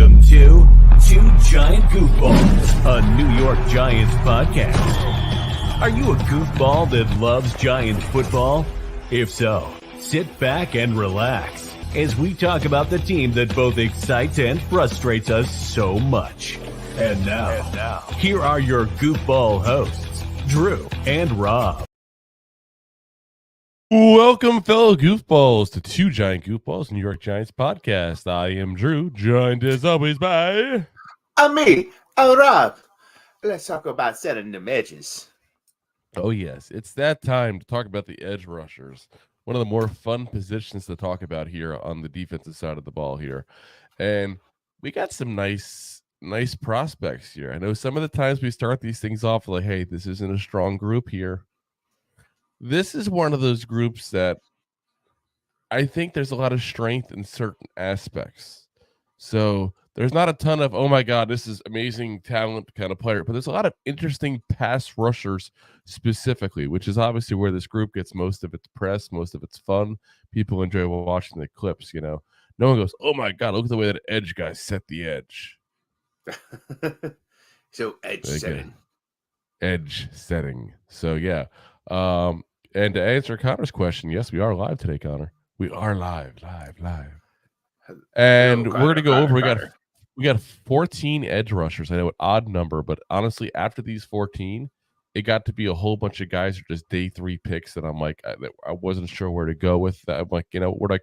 Welcome to Two Giant Goofballs, a New York Giants podcast. Are you a goofball that loves Giant football? If so, sit back and relax as we talk about the team that both excites and frustrates us so much. And now, here are your goofball hosts, Drew and Rob. Welcome, fellow goofballs, to Two Giant Goofballs, New York Giants podcast. I am Drew, joined as always by... I'm me, Rob. Let's talk about setting them edges. Oh, yes. It's that time to talk about the edge rushers. One of the more fun positions to talk about here on the defensive side of the ball here. And we got some nice prospects here. I know some of the times we start these things off like, hey, this isn't a strong group here. This is one of those groups that I think there's a lot of strength in certain aspects. So there's not a ton of, oh my God, this is amazing talent kind of player, but there's a lot of interesting pass rushers specifically, which is obviously where this group gets most of its press, most of its fun. People enjoy watching the clips, you know. No one goes, oh my God, look at the way that edge guy set the edge. So edge setting. So yeah. And to answer Connor's question, yes, we are live today, Connor. We are live. And we're going to go over. We got 14 edge rushers. I know an odd number, but honestly, after these 14, it got to be a whole bunch of guys who are just day 3 picks that I'm like, I wasn't sure where to go with that. I'm like, you know, where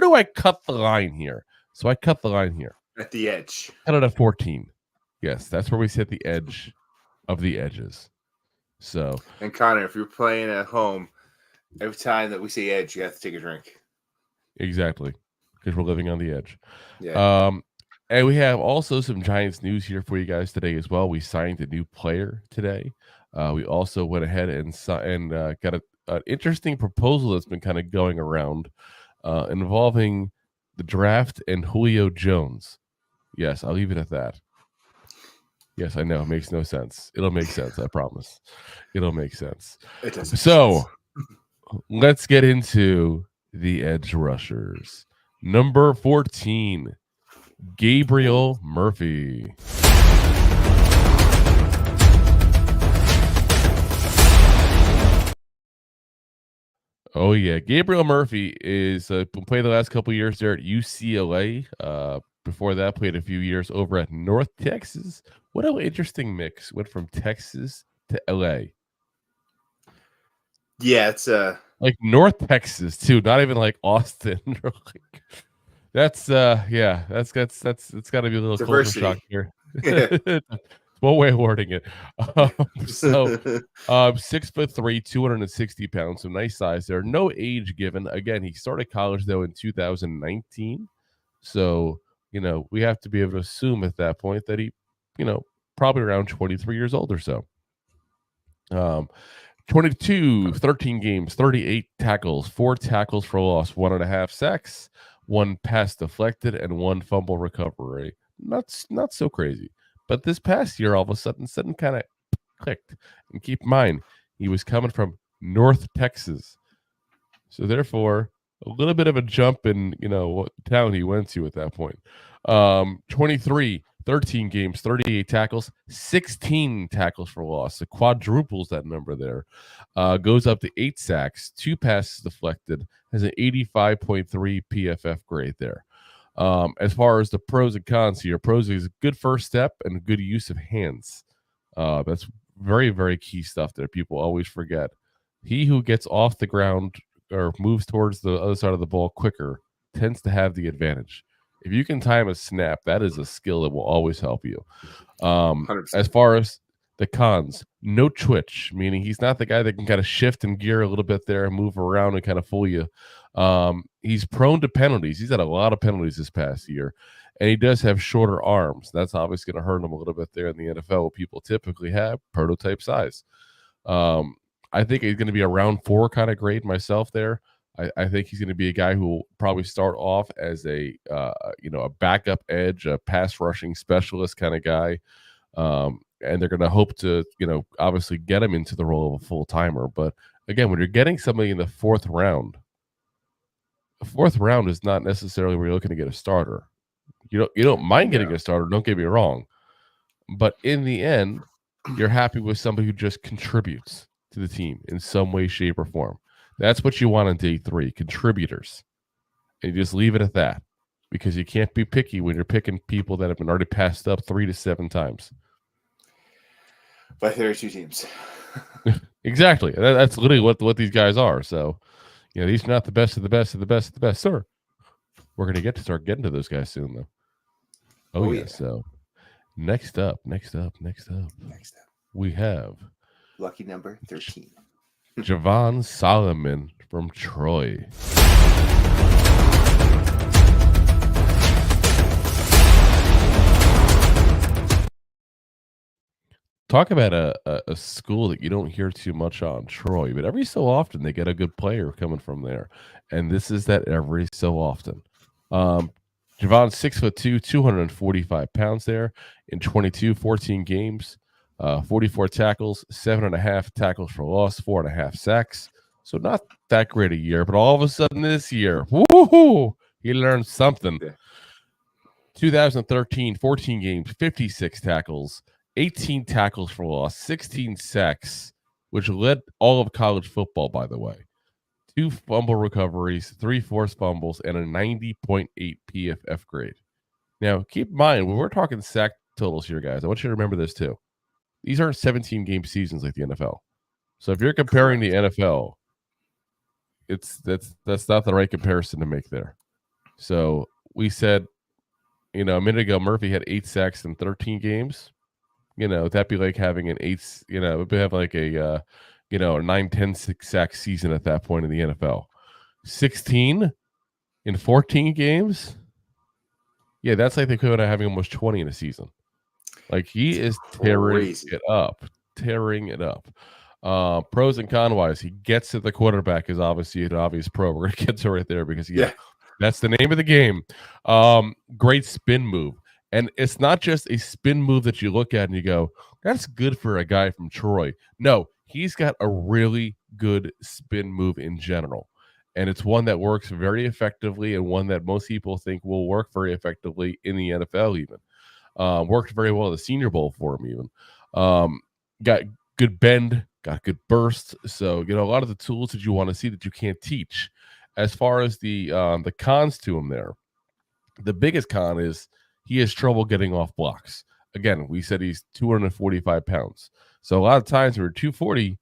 do I cut the line here? So I cut the line here at the edge. Cut it at 14. Yes, that's where we set the edge of the edges. So, and Connor, if you're playing at home, every time that we say edge, you have to take a drink. Exactly, because we're living on the edge. Yeah. And we have also some Giants news here for you guys today as well. We signed a new player today. We also went ahead and got an interesting proposal that's been kind of going around involving the draft and Julio Jones. Yes, I'll leave it at that. Yes, I know. It makes no sense. It'll make sense. I promise. It'll make sense. It doesn't. So let's get into the edge rushers. Number 14, Gabriel Murphy. Oh, yeah. Gabriel Murphy is played the last couple of years there at UCLA. Before that, played a few years over at North Texas. What an interesting mix. Went from Texas to LA. Yeah, it's like North Texas too, not even like Austin. That's got to be a little culture shock here. One way of wording it. 6'3", 260 pounds, so nice size there. No age given. Again, he started college though in 2019. So, you know, we have to be able to assume at that point that he, you know, probably around 23 years old or so. 13 games, 38 tackles, 4 tackles for loss, 1.5 sacks, 1 pass deflected, and 1 fumble recovery. Not so crazy. But this past year, all of a sudden kind of clicked. And keep in mind, he was coming from North Texas. So therefore, a little bit of a jump in, you know, what town he went to at that point. 13 games, 38 tackles, 16 tackles for loss. It quadruples that number there. Goes up to 8 sacks, 2 passes deflected, has an 85.3 PFF grade there. As far as the pros and cons here, pros is a good first step and a good use of hands. That's very, very key stuff there. People always forget. He who gets off the ground or moves towards the other side of the ball quicker tends to have the advantage. If you can time a snap, that is a skill that will always help you. As far as the cons, no twitch, meaning he's not the guy that can kind of shift and gear a little bit there and move around and kind of fool you. He's prone to penalties. He's had a lot of penalties this past year, and he does have shorter arms. That's obviously going to hurt him a little bit there in the NFL. People typically have prototype size. I think he's going to be a round 4 kind of grade myself there. I think he's going to be a guy who will probably start off as a backup edge, a pass rushing specialist kind of guy. And they're going to hope to, obviously get him into the role of a full timer. But again, when you're getting somebody in the 4th round, the 4th round is not necessarily where you're looking to get a starter. You don't mind getting a starter, don't get me wrong. But in the end, you're happy with somebody who just contributes to the team in some way, shape, or form. That's what you want on day 3, contributors. And you just leave it at that, because you can't be picky when you're picking people that have been already passed up 3 to 7 times. By 32 teams. Exactly. That's literally what these guys are. So, these are not the best of the best of the best of the best. Sir, we're going to start getting to those guys soon, though. Oh yeah. So, next up, we have lucky number 13. Javon Solomon from Troy. Talk about a school that you don't hear too much on, Troy, but every so often they get a good player coming from there. And this is that every so often. Javon's 6'2", 245 pounds there in 14 games, 44 tackles, 7.5 tackles for loss, 4.5 sacks. So not that great a year, but all of a sudden this year, woohoo, he learned something. Yeah. 2013, 14 games, 56 tackles, 18 tackles for loss, 16 sacks, which led all of college football, by the way. 2 fumble recoveries, 3 forced fumbles, and a 90.8 PFF grade. Now, keep in mind, when we're talking sack totals here, guys, I want you to remember this too. These aren't 17-game seasons like the NFL. So if you're comparing the NFL, that's not the right comparison to make there. So we said, a minute ago, Murphy had 8 sacks in 13 games. That'd be like having an 8, it'd have like a 9-10 sack season at that point in the NFL. 16 in 14 games. Yeah, that's like the equivalent of having almost 20 in a season. Like, he is tearing it up. Pros and con wise, he gets to the quarterback is obviously an obvious pro. We're gonna get to right there because that's the name of the game. Great spin move. And it's not just a spin move that you look at and you go, that's good for a guy from Troy. No, he's got a really good spin move in general. And it's one that works very effectively and one that most people think will work very effectively in the NFL even. Worked very well at the Senior Bowl for him even. Got good bend, got good burst. So, a lot of the tools that you want to see that you can't teach. As far as the cons to him there, the biggest con is he has trouble getting off blocks. Again, we said he's 245 pounds. So a lot of times when you're 240,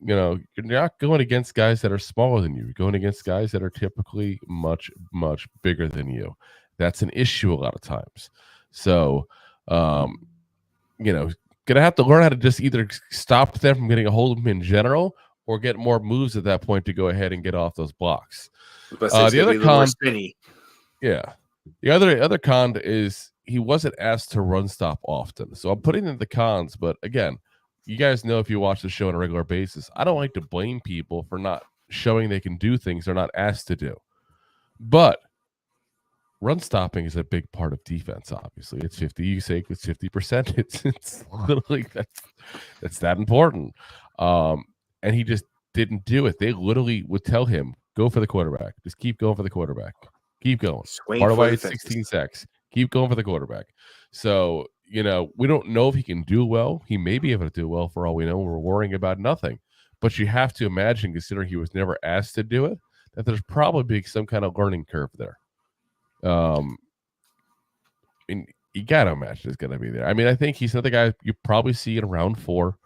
you're not going against guys that are smaller than you. You're going against guys that are typically much, much bigger than you. That's an issue a lot of times. So, going to have to learn how to just either stop them from getting a hold of him in general or get more moves at that point to go ahead and get off those blocks. The other con, yeah. The other con is he wasn't asked to run stop often. So I'm putting in the cons, but again, you guys know if you watch the show on a regular basis, I don't like to blame people for not showing they can do things they're not asked to do. But run stopping is a big part of defense, obviously. It's 50, you say it's 50%. It's literally that's that important. And he just didn't do it. They literally would tell him, go for the quarterback. Just keep going for the quarterback. Keep going. Part of why it's 16 sacks. Keep going for the quarterback. So, we don't know if he can do well. He may be able to do well for all we know. We're worrying about nothing. But you have to imagine, considering he was never asked to do it, that there's probably some kind of learning curve there. And you got to imagine it's going to be there. I mean, I think he's another guy you probably see in round 4.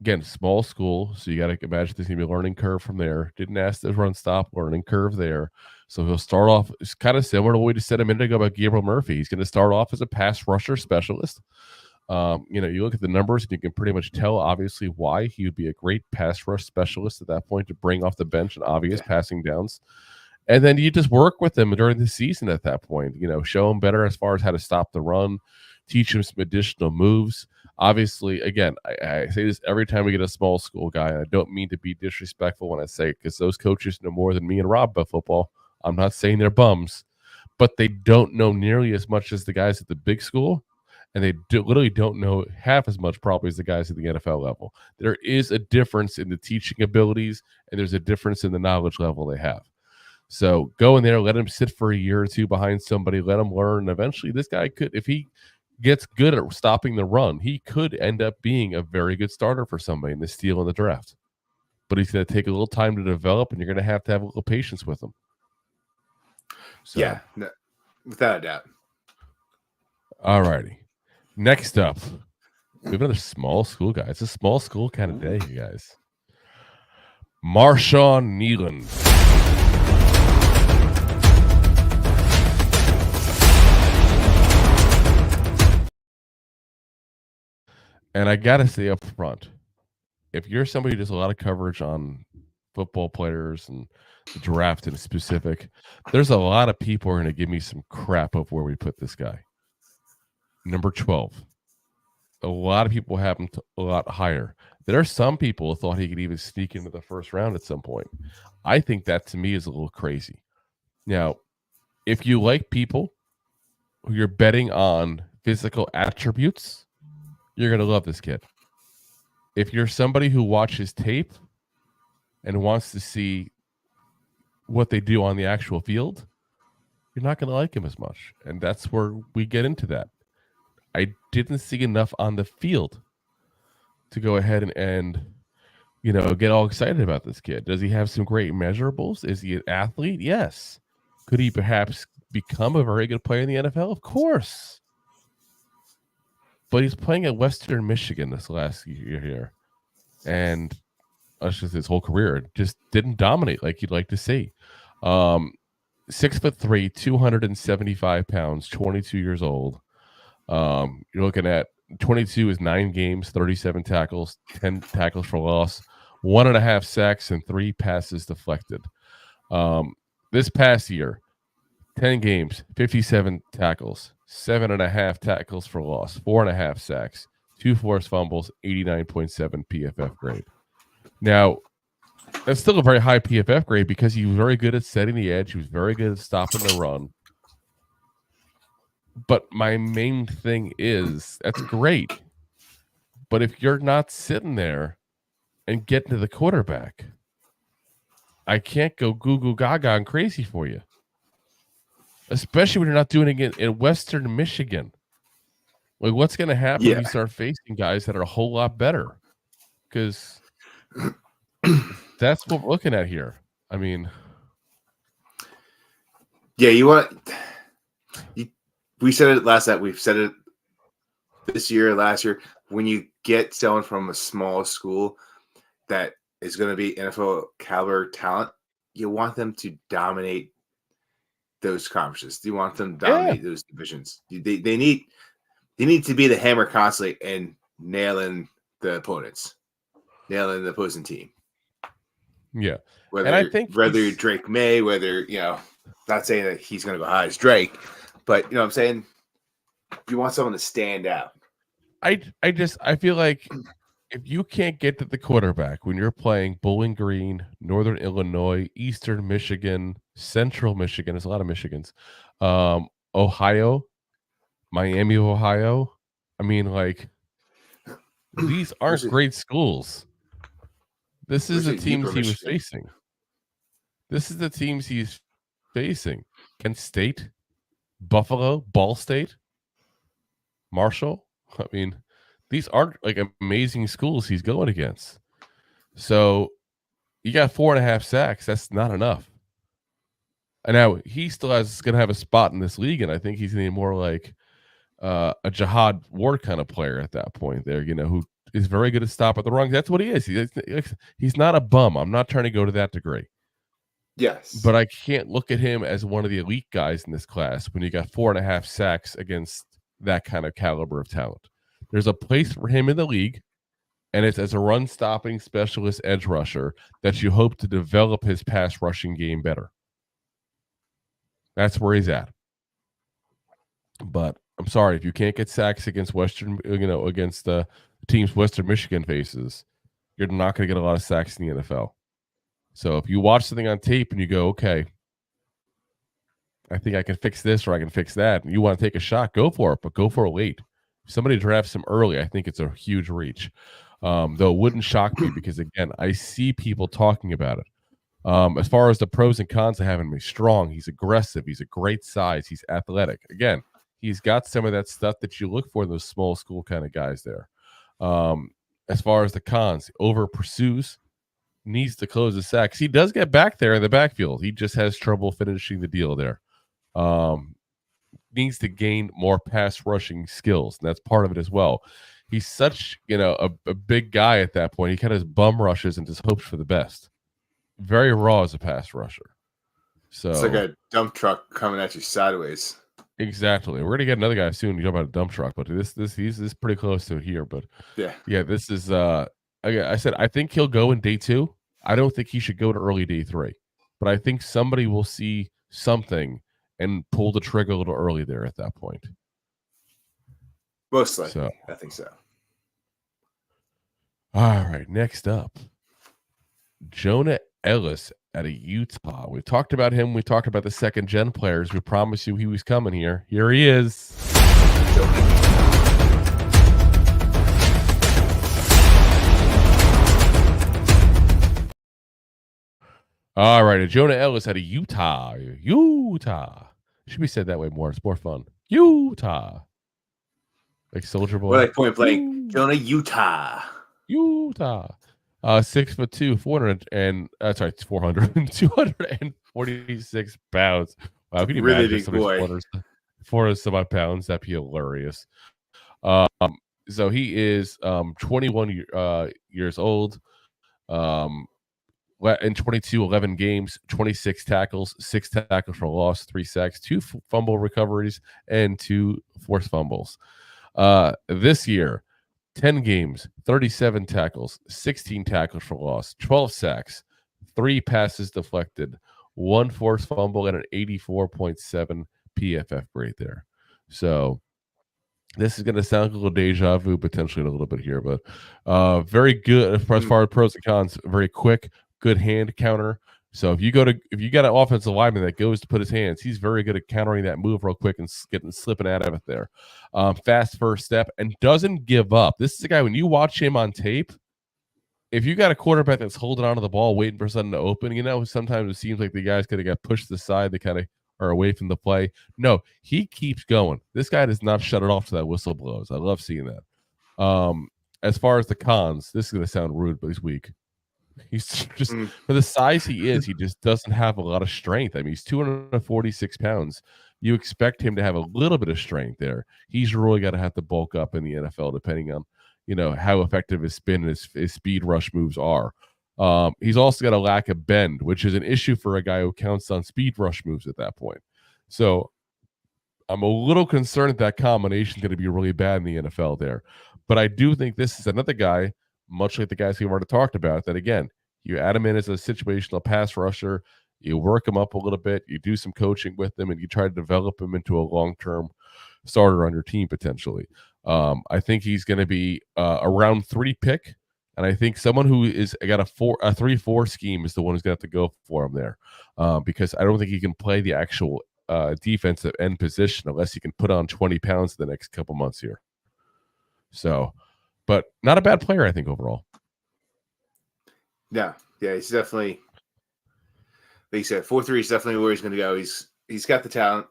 Again, small school, so you got to imagine there's going to be a learning curve from there. Didn't ask the run stop, learning curve there. So he'll start off, it's kind of similar to what we just said a minute ago about Gabriel Murphy. He's going to start off as a pass rusher specialist. You look at the numbers and you can pretty much tell, obviously, why he would be a great pass rush specialist at that point to bring off the bench and obvious passing downs. And then you just work with him during the season at that point, show him better as far as how to stop the run, teach him some additional moves. Obviously, again, I say this every time we get a small school guy, and I don't mean to be disrespectful when I say it, because those coaches know more than me and Rob about football. I'm not saying they're bums, but they don't know nearly as much as the guys at the big school, and they literally don't know half as much probably as the guys at the NFL level. There is a difference in the teaching abilities, and there's a difference in the knowledge level they have. So go in there, let him sit for a year or two behind somebody, let him learn. And eventually this guy could, if he gets good at stopping the run, he could end up being a very good starter for somebody in the steal in the draft. But he's going to take a little time to develop, and you're going to have a little patience with him. So, yeah, no, without a doubt. All righty. Next up, we have another small school guy. It's a small school kind of day, you guys. Marshawn Neeland. And I got to say up front, if you're somebody who does a lot of coverage on football players and the draft in specific, there's a lot of people who are going to give me some crap of where we put this guy. Number 12. A lot of people have him a lot higher. There are some people who thought he could even sneak into the first round at some point. I think that to me is a little crazy. Now, if you like people who you're betting on physical attributes, you're going to love this kid. If you're somebody who watches tape and wants to see what they do on the actual field, you're not going to like him as much. And that's where we get into that. I didn't see enough on the field to go ahead and get all excited about this kid. Does he have some great measurables? Is he an athlete? Yes. Could he perhaps become a very good player in the NFL? Of course. But he's playing at Western Michigan this last year here. And just his whole career just didn't dominate like you'd like to see. 6'3", 275 pounds, 22 years old. You're looking at 22 is 9 games, 37 tackles, 10 tackles for loss, 1.5 sacks, and 3 passes deflected. This past year, 10 games, 57 tackles, 7.5 tackles for loss, 4.5 sacks, 2 forced fumbles, 89.7 PFF grade. Now, that's still a very high PFF grade because he was very good at setting the edge. He was very good at stopping the run. But my main thing is, that's great. But if you're not sitting there and getting to the quarterback, I can't go goo goo gaga and crazy for you. Especially when you're not doing it in Western Michigan. Like, what's going to happen when you start facing guys that are a whole lot better? Because that's what we're looking at here. I mean, yeah, we said it last night. We've said it this year, last year. When you get someone from a small school that is going to be NFL caliber talent, you want them to dominate those conferences. You want them to dominate those divisions. They need to be the hammer constantly and nailing the opponents, nailing the opposing team. Yeah. And I think whether Drake May, not saying that he's going to go high as Drake, but you know what I'm saying? You want someone to stand out. I feel like if you can't get to the quarterback when you're playing Bowling Green, Northern Illinois, Eastern Michigan, Central Michigan, there's a lot of Michigans, Ohio, Miami, Ohio. I mean, like, these aren't great schools. This is the teams he was facing. This is the teams he's facing. Kent State, Buffalo, Ball State, Marshall. I mean, these aren't like amazing schools he's going against. So you got 4.5 sacks. That's not enough. And now he still going to have a spot in this league, and I think he's going to be more like a Jihad Ward kind of player at that point there, who is very good at stopping the run. That's what he is. He's not a bum. I'm not trying to go to that degree. Yes. But I can't look at him as one of the elite guys in this class when you got 4.5 sacks against that kind of caliber of talent. There's a place for him in the league, and it's as a run-stopping specialist edge rusher that you hope to develop his pass rushing game better. That's where he's at. But I'm sorry, if you can't get sacks against against the teams Western Michigan faces, you're not going to get a lot of sacks in the NFL. So if you watch something on tape and you go, okay, I think I can fix this or I can fix that, and you want to take a shot, go for it, but go for it late. If somebody drafts him early, I think it's a huge reach. Though it wouldn't shock me because, again, I see people talking about it. As far as the pros and cons of having him, he's strong, he's aggressive, he's a great size, he's athletic. Again, he's got some of that stuff that you look for in those small school kind of guys there. As far as the cons, over pursues, needs to close the sacks. He does get back there in the backfield. He just has trouble finishing the deal there. Needs to gain more pass rushing skills, and that's part of it as well. He's such, a big guy at that point. He kind of bum rushes and just hopes for the best. Very raw as a pass rusher. So it's like a dump truck coming at you sideways. Exactly. We're gonna get another guy soon. You know about a dump truck, but he's pretty close to it here. But yeah, this is I said I think he'll go in day 2. I don't think he should go to early day 3, but I think somebody will see something and pull the trigger a little early there at that point. Most likely, I think so. All right, next up, Jonah Ellis out of Utah. We talked about him. We talked about the second gen players. We promised you he was coming here. Here he is. All right, Jonah Ellis out of Utah. Should be said that way more. It's more fun. Utah. Like Soldier Boy. Or like Point Blank. Jonah, Utah. 6'2", 246 pounds. Wow, can you really imagine big boy. 400 some odd pounds? That'd be hilarious. So he is 21 years old. In 22, 11 games, 26 tackles, 6 tackles for loss, 3 sacks, 2 fumble recoveries, and 2 forced fumbles. This year, 10 games, 37 tackles, 16 tackles for loss, 12 sacks, 3 passes deflected, 1 forced fumble, and an 84.7 PFF grade there. So this is going to sound a little deja vu potentially in a little bit here, but very good as far as pros and cons. Very quick, good hand counter. So if you got an offensive lineman that goes to put his hands, he's very good at countering that move real quick and slipping out of it there. Fast first step and doesn't give up. This is a guy, when you watch him on tape, if you got a quarterback that's holding onto the ball, waiting for something to open, sometimes it seems like the guy's going to get pushed to the side. They kind of are away from the play. No, he keeps going. This guy does not shut it off till that whistle blows. I love seeing that. As far as the cons, this is going to sound rude, but he's weak. He's just for the size he is, he just doesn't have a lot of strength. I mean, he's 246 pounds. You expect him to have a little bit of strength there. He's really got to have to bulk up in the NFL, depending on how effective his spin and his speed rush moves are. He's also got a lack of bend, which is an issue for a guy who counts on speed rush moves at that point. So I'm a little concerned that combination is going to be really bad in the NFL there. But I do think this is another guy, much like the guys we've already talked about, that again, you add him in as a situational pass rusher, you work him up a little bit, you do some coaching with him, and you try to develop him into a long-term starter on your team potentially. I think he's going to be a round 3 pick, and I think someone who is got a 3-4 scheme is the one who's going to have to go for him there, because I don't think he can play the actual defensive end position unless he can put on 20 pounds in the next couple months here. So, but not a bad player, I think, overall. Yeah, he's definitely, like you said, 4-3 is definitely where he's going to go. He's got the talent,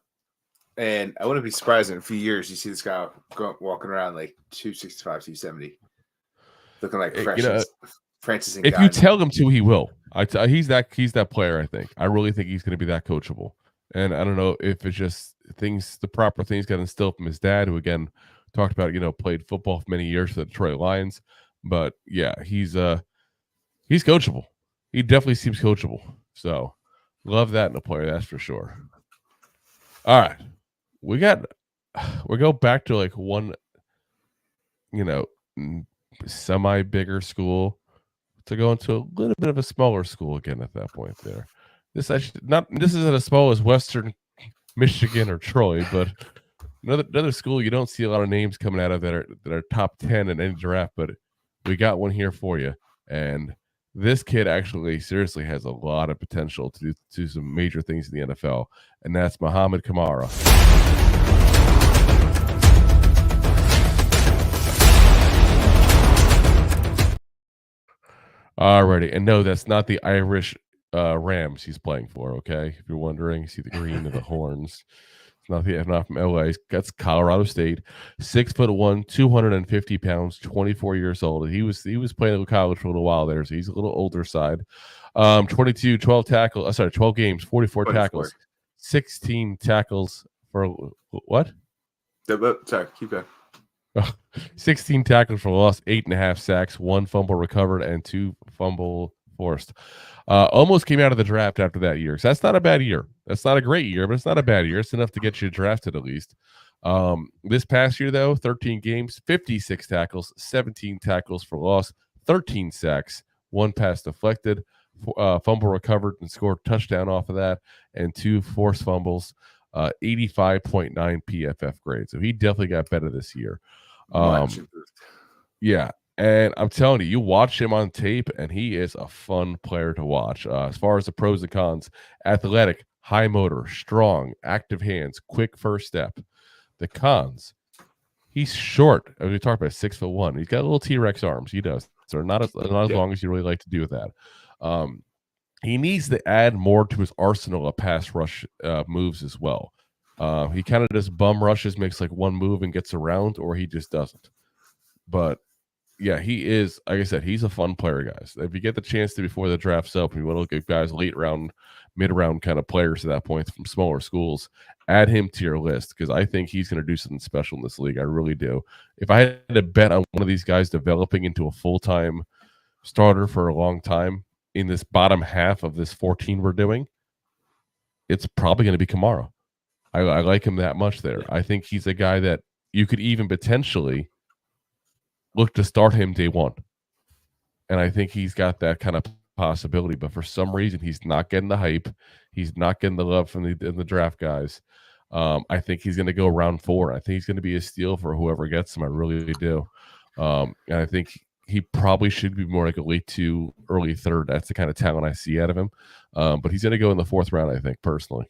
and I wouldn't be surprised in a few years you see this guy walking around like 265, 270, looking like Francis and if you tell him to, he will. He's that player. I think. I really think he's going to be that coachable. And I don't know if it's just the proper things got instilled from his dad, who again talked about, played football for many years for the Detroit Lions. But yeah, he's coachable. He definitely seems coachable. So love that in a player, that's for sure. All right. We go back to like one, semi bigger school to go into a little bit of a smaller school again at that point there. This isn't as small as Western Michigan or Troy, but another school you don't see a lot of names coming out of that are top 10 in any draft, but we got one here for you. And this kid actually seriously has a lot of potential to do some major things in the NFL, and that's Muhammad Kamara. Alrighty, and no, that's not the Irish Rams he's playing for. Okay, if you're wondering, see the green of the horns. It's not from LA. That's Colorado State. 6'1", 250 pounds, 24 years old. He was playing college for a little while there, so he's a little older side. 12 games, 44 tackles, 16 tackles for what? Sorry, keep going. 16 tackles for loss, 8.5 sacks, 1 fumble recovered, and 2 fumble forced. Almost came out of the draft after that year. So that's not a bad year. That's not a great year, but it's not a bad year. It's enough to get you drafted at least. This past year, though, 13 games, 56 tackles, 17 tackles for loss, 13 sacks, 1 pass deflected, fumble recovered and scored a touchdown off of that, and 2 forced fumbles, 85.9 PFF grade. So he definitely got better this year. Yeah. And I'm telling you, you watch him on tape, and he is a fun player to watch. As far as the pros and cons, athletic, high motor, strong, active hands, quick first step. The cons, he's short. As we talked about, 6'1". He's got little T-Rex arms. He does. So not as long as you really like to do with that. He needs to add more to his arsenal of pass rush moves as well. He kind of just bum rushes, makes like one move and gets around, or he just doesn't. But yeah, he is, like I said, he's a fun player, guys. If you get the chance to before the draft's up, and you want to look at guys late round, mid round kind of players at that point from smaller schools, add him to your list because I think he's going to do something special in this league. I really do. If I had to bet on one of these guys developing into a full-time starter for a long time in this bottom half of this 14 we're doing, it's probably going to be Kamara. I like him that much there. I think he's a guy that you could even potentially look to start him day one. And I think he's got that kind of possibility. But for some reason, he's not getting the hype. He's not getting the love from the draft guys. I think he's going to go round 4. I think he's going to be a steal for whoever gets him. I really do. And I think he probably should be more like a late 2, early 3rd. That's the kind of talent I see out of him. But he's going to go in the 4th round, I think, personally.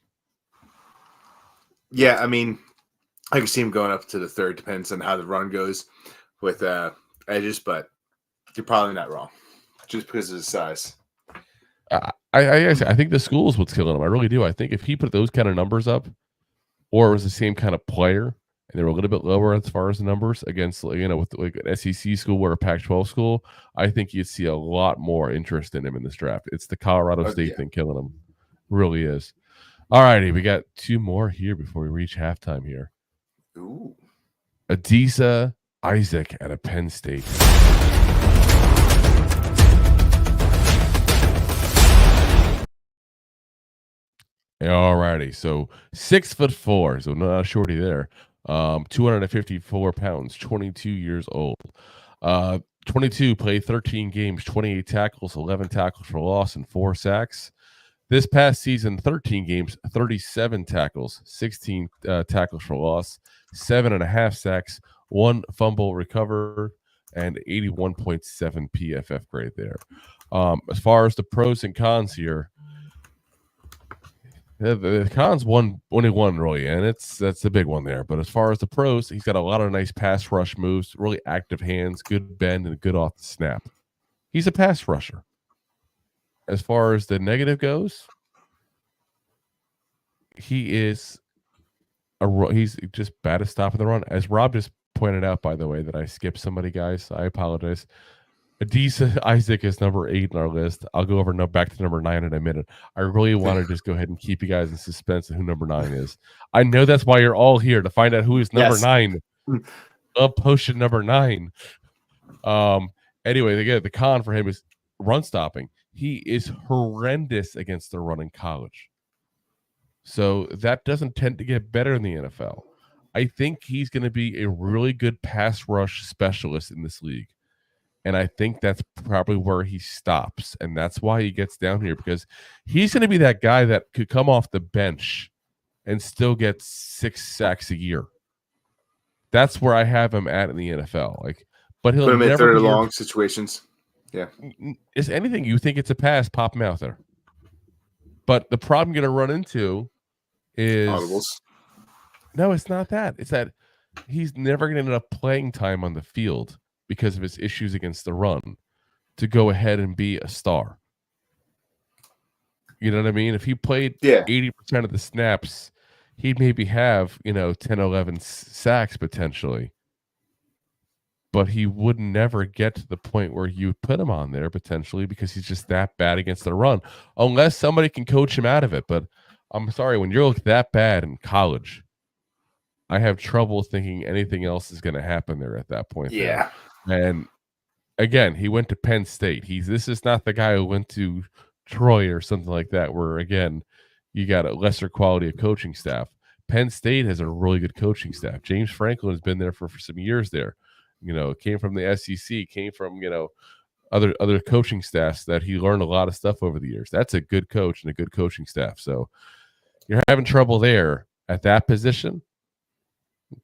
Yeah, I mean, I can see him going up to the 3rd. Depends on how the run goes with edges, but you're probably not wrong just because of his size. I think the school is what's killing him. I really do. I think if he put those kind of numbers up, or was the same kind of player, and they were a little bit lower as far as the numbers against, with like an SEC school or a Pac-12 school, I think you'd see a lot more interest in him in this draft. It's the Colorado State thing killing him. Really is. All righty, we got 2 more here before we reach halftime here. Ooh. Adisa Isaac out of Penn State. All righty, so 6'4", so not a shorty there. 254 pounds, 22 years old. 22, played 13 games, 28 tackles, 11 tackles for loss, and 4 sacks. This past season, 13 games, 37 tackles, 16 tackles for loss, 7.5 sacks, 1 fumble recovered, and 81.7 PFF grade there. As far as the pros and cons here, the cons only one really, and that's the big one there. But as far as the pros, he's got a lot of nice pass rush moves, really active hands, good bend, and good off the snap. He's a pass rusher. As far as the negative goes, he's just bad at stopping the run. As Rob just pointed out, by the way, that I skipped somebody, guys. I apologize. Adisa Isaac is number 8 in our list. I'll go over back to number 9 in a minute. I really want to just go ahead and keep you guys in suspense of who number 9 is. I know that's why you're all here, to find out who is number 9. Love potion number 9. Anyway, again, the con for him is run stopping. He is horrendous against the run in college. So that doesn't tend to get better in the NFL. I think he's going to be a really good pass rush specialist in this league. And I think that's probably where he stops. And that's why he gets down here, because he's going to be that guy that could come off the bench and still get 6 sacks a year. That's where I have him at in the NFL. But he'll put him in never third and long situations. Yeah. Is anything you think it's a pass, pop him out there. But the problem you're going to run into is audibles. No, it's not that. It's that he's never going to end up playing time on the field because of his issues against the run to go ahead and be a star. You know what I mean? If he played Yeah. 80% of the snaps, he'd maybe have, 10, 11 sacks potentially. But he would never get to the point where you would put him on there potentially because he's just that bad against the run, unless somebody can coach him out of it. But I'm sorry, when you're that bad in college, I have trouble thinking anything else is going to happen there at that point. Yeah. There. And again, he went to Penn State. This is not the guy who went to Troy or something like that, where again, you got a lesser quality of coaching staff. Penn State has a really good coaching staff. James Franklin has been there for some years there. Came from the SEC, came from, other coaching staffs that he learned a lot of stuff over the years. That's a good coach and a good coaching staff. So you're having trouble there at that position.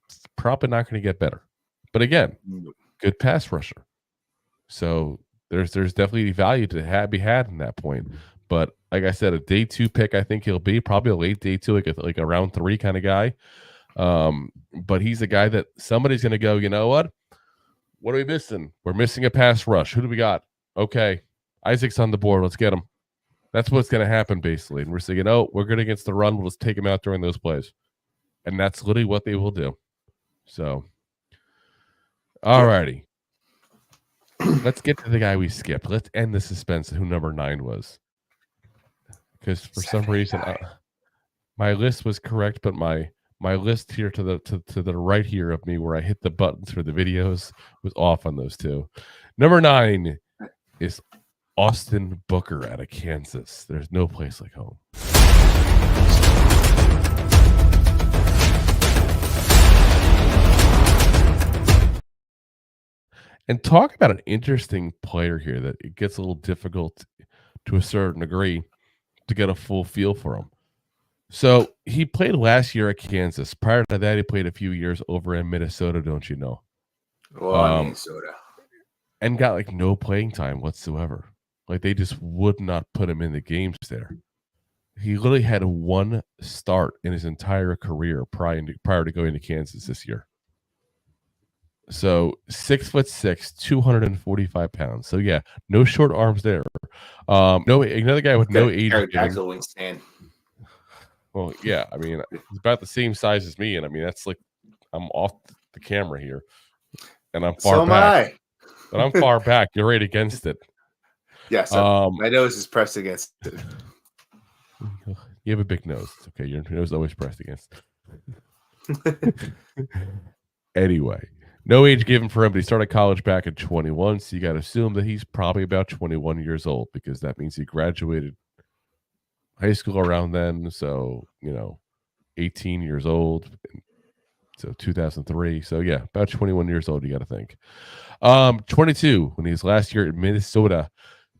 It's probably not going to get better. But again, good pass rusher. So there's definitely value to be had in that point. But like I said, a day 2 pick, I think he'll be probably a late day 2, like a round 3 kind of guy. But he's a guy that somebody's going to go, you know what? What are we missing? We're missing a pass rush. Who do we got? Okay, Isaac's on the board. Let's get him. That's what's going to happen, basically. And we're saying, we're good against the run. We'll just take him out during those plays. And that's literally what they will do. So, all righty. Let's get to the guy we skipped. Let's end the suspense of who number 9 was. Because for some reason, my list was correct, but my list here to the right here of me where I hit the buttons for the videos was off on those two. Number 9 is Austin Booker out of Kansas. There's no place like home. And talk about an interesting player here that it gets a little difficult to a certain degree to get a full feel for him. So he played last year at Kansas. Prior to that, he played a few years over in Minnesota, don't you know? Minnesota. And got like no playing time whatsoever. Like they just would not put him in the games there. He literally had 1 start in his entire career prior to going to Kansas this year. So 6'6", 245 pounds. So yeah, no short arms there. No, another guy with no age. Well, yeah, I mean, he's about the same size as me, and I mean that's like I'm off the camera here, and I'm far back. But I'm far back. You're right against it. Yes, my nose is pressed against it. You have a big nose. It's okay. Your nose is always pressed against. Anyway, no age given for him, but he started college back at 21, so you got to assume that he's probably about 21 years old because that means he graduated high school around then. So, 18 years old. So 2003. So yeah, about 21 years old, you got to think. 22 when he was last year at Minnesota,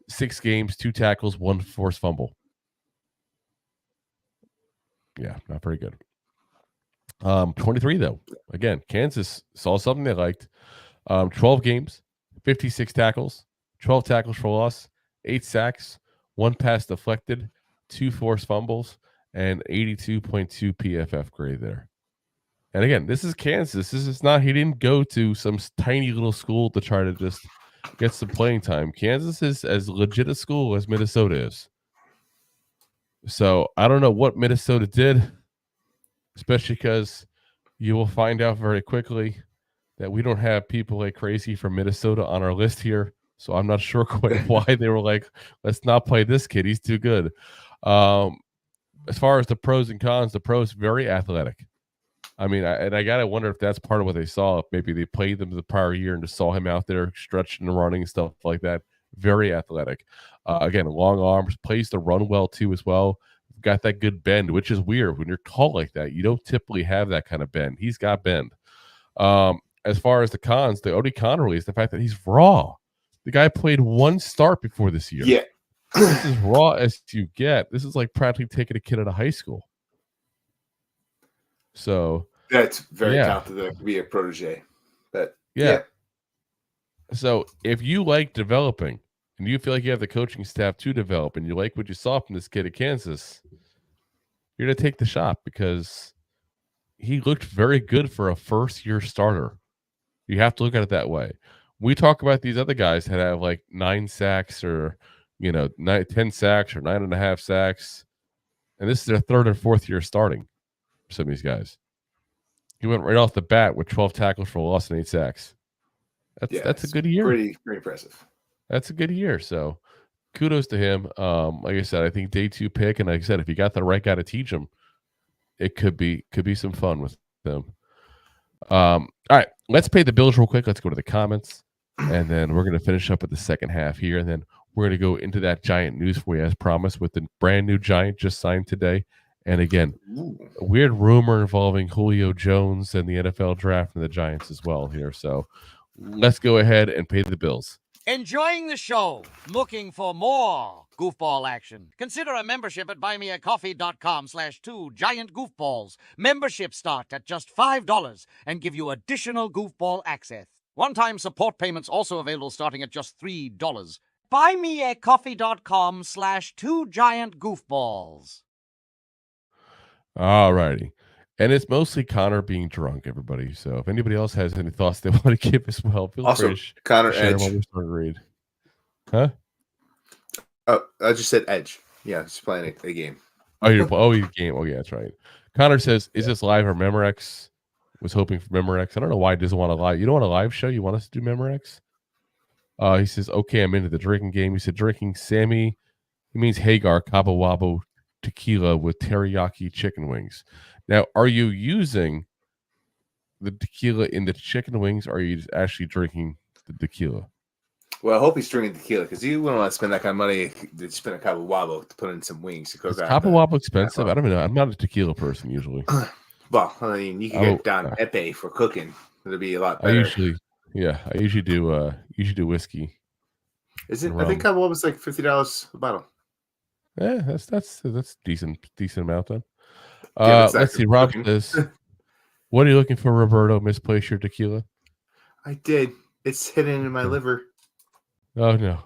6 games, 2 tackles, 1 forced fumble. Yeah, not very good. 23 though. Again, Kansas saw something they liked. 12 games, 56 tackles, 12 tackles for loss, 8 sacks, 1 pass deflected, 2 forced fumbles, and 82.2 PFF grade there. And again, this is Kansas. This is not, he didn't go to some tiny little school to try to just get some playing time. Kansas is as legit a school as Minnesota is. So I don't know what Minnesota did, especially because you will find out very quickly that we don't have people like crazy from Minnesota on our list here. So I'm not sure quite why they were like, let's not play this kid. He's too good. As far as the pros and cons, the pros very athletic. I mean, I gotta wonder if that's part of what they saw. If maybe they played them the prior year and just saw him out there stretching and running and stuff like that. Very athletic. Again, long arms, plays the run well too as well. Got that good bend, which is weird when you're tall like that. You don't typically have that kind of bend. He's got bend. As far as the cons, the only con really is the fact that he's raw. The guy played 1 start before this year. Yeah. This is raw as you get. This is like practically taking a kid out of high school. So that's very talented to be a protege. But yeah. So if you like developing and you feel like you have the coaching staff to develop and you like what you saw from this kid at Kansas, you're going to take the shot because he looked very good for a first-year starter. You have to look at it that way. We talk about these other guys that have like 9 sacks or, 10 sacks or 9.5 sacks. And this is their third and fourth year starting for some of these guys. He went right off the bat with 12 tackles for loss and 8 sacks. That's a good year. Pretty impressive. That's a good year. So kudos to him. Like I said, I think day 2 pick, and like I said, if you got the right guy to teach him, it could be some fun with them. All right, let's pay the bills real quick. Let's go to the comments, and then we're going to finish up with the second half here, and then we're going to go into that Giant news for you as promised with the brand new Giant just signed today. And again, a weird rumor involving Julio Jones and the NFL draft and the Giants as well here. So let's go ahead and pay the bills. Enjoying the show? Looking for more goofball action? Consider a membership at buymeacoffee.com/2giantgoofballs. Memberships start at just $5 and give you additional goofball access. One-time support payments also available starting at just $3. Buymeacoffee.com/2giantgoofballs. All righty. And it's mostly Connor being drunk, everybody. So if anybody else has any thoughts they want to give as well, feel Also, free to Connor share Edge. while we start to read. Huh? Oh, I just said Edge. Yeah, he's playing a game. He's game. Oh, yeah, that's right. Connor says, is this live or Memorex? Was hoping for Memorex. I don't know why he doesn't want a live. You don't want a live show? You want us to do Memorex? He says, okay, I'm into the drinking game. He said, drinking Sammy. He means Hagar Cabo Wabo tequila with teriyaki chicken wings. Now, are you using the tequila in the chicken wings, or are you just actually drinking the tequila? Well, I hope he's drinking tequila because you wouldn't want to spend that kind of money to spend a Cabo Wabo to put in some wings. Is Cabo Wabo expensive? I don't know. I'm not a tequila person usually. Well, I mean, you can get Don Pepe for cooking. It'll be a lot better. I usually do whiskey. Is it? I think Cabo Wabo's like $50 a bottle. Yeah, that's decent amount then. Let's see. Rob says, "What are you looking for, Roberto? Misplace your tequila." I did. It's hidden in my liver. Oh no!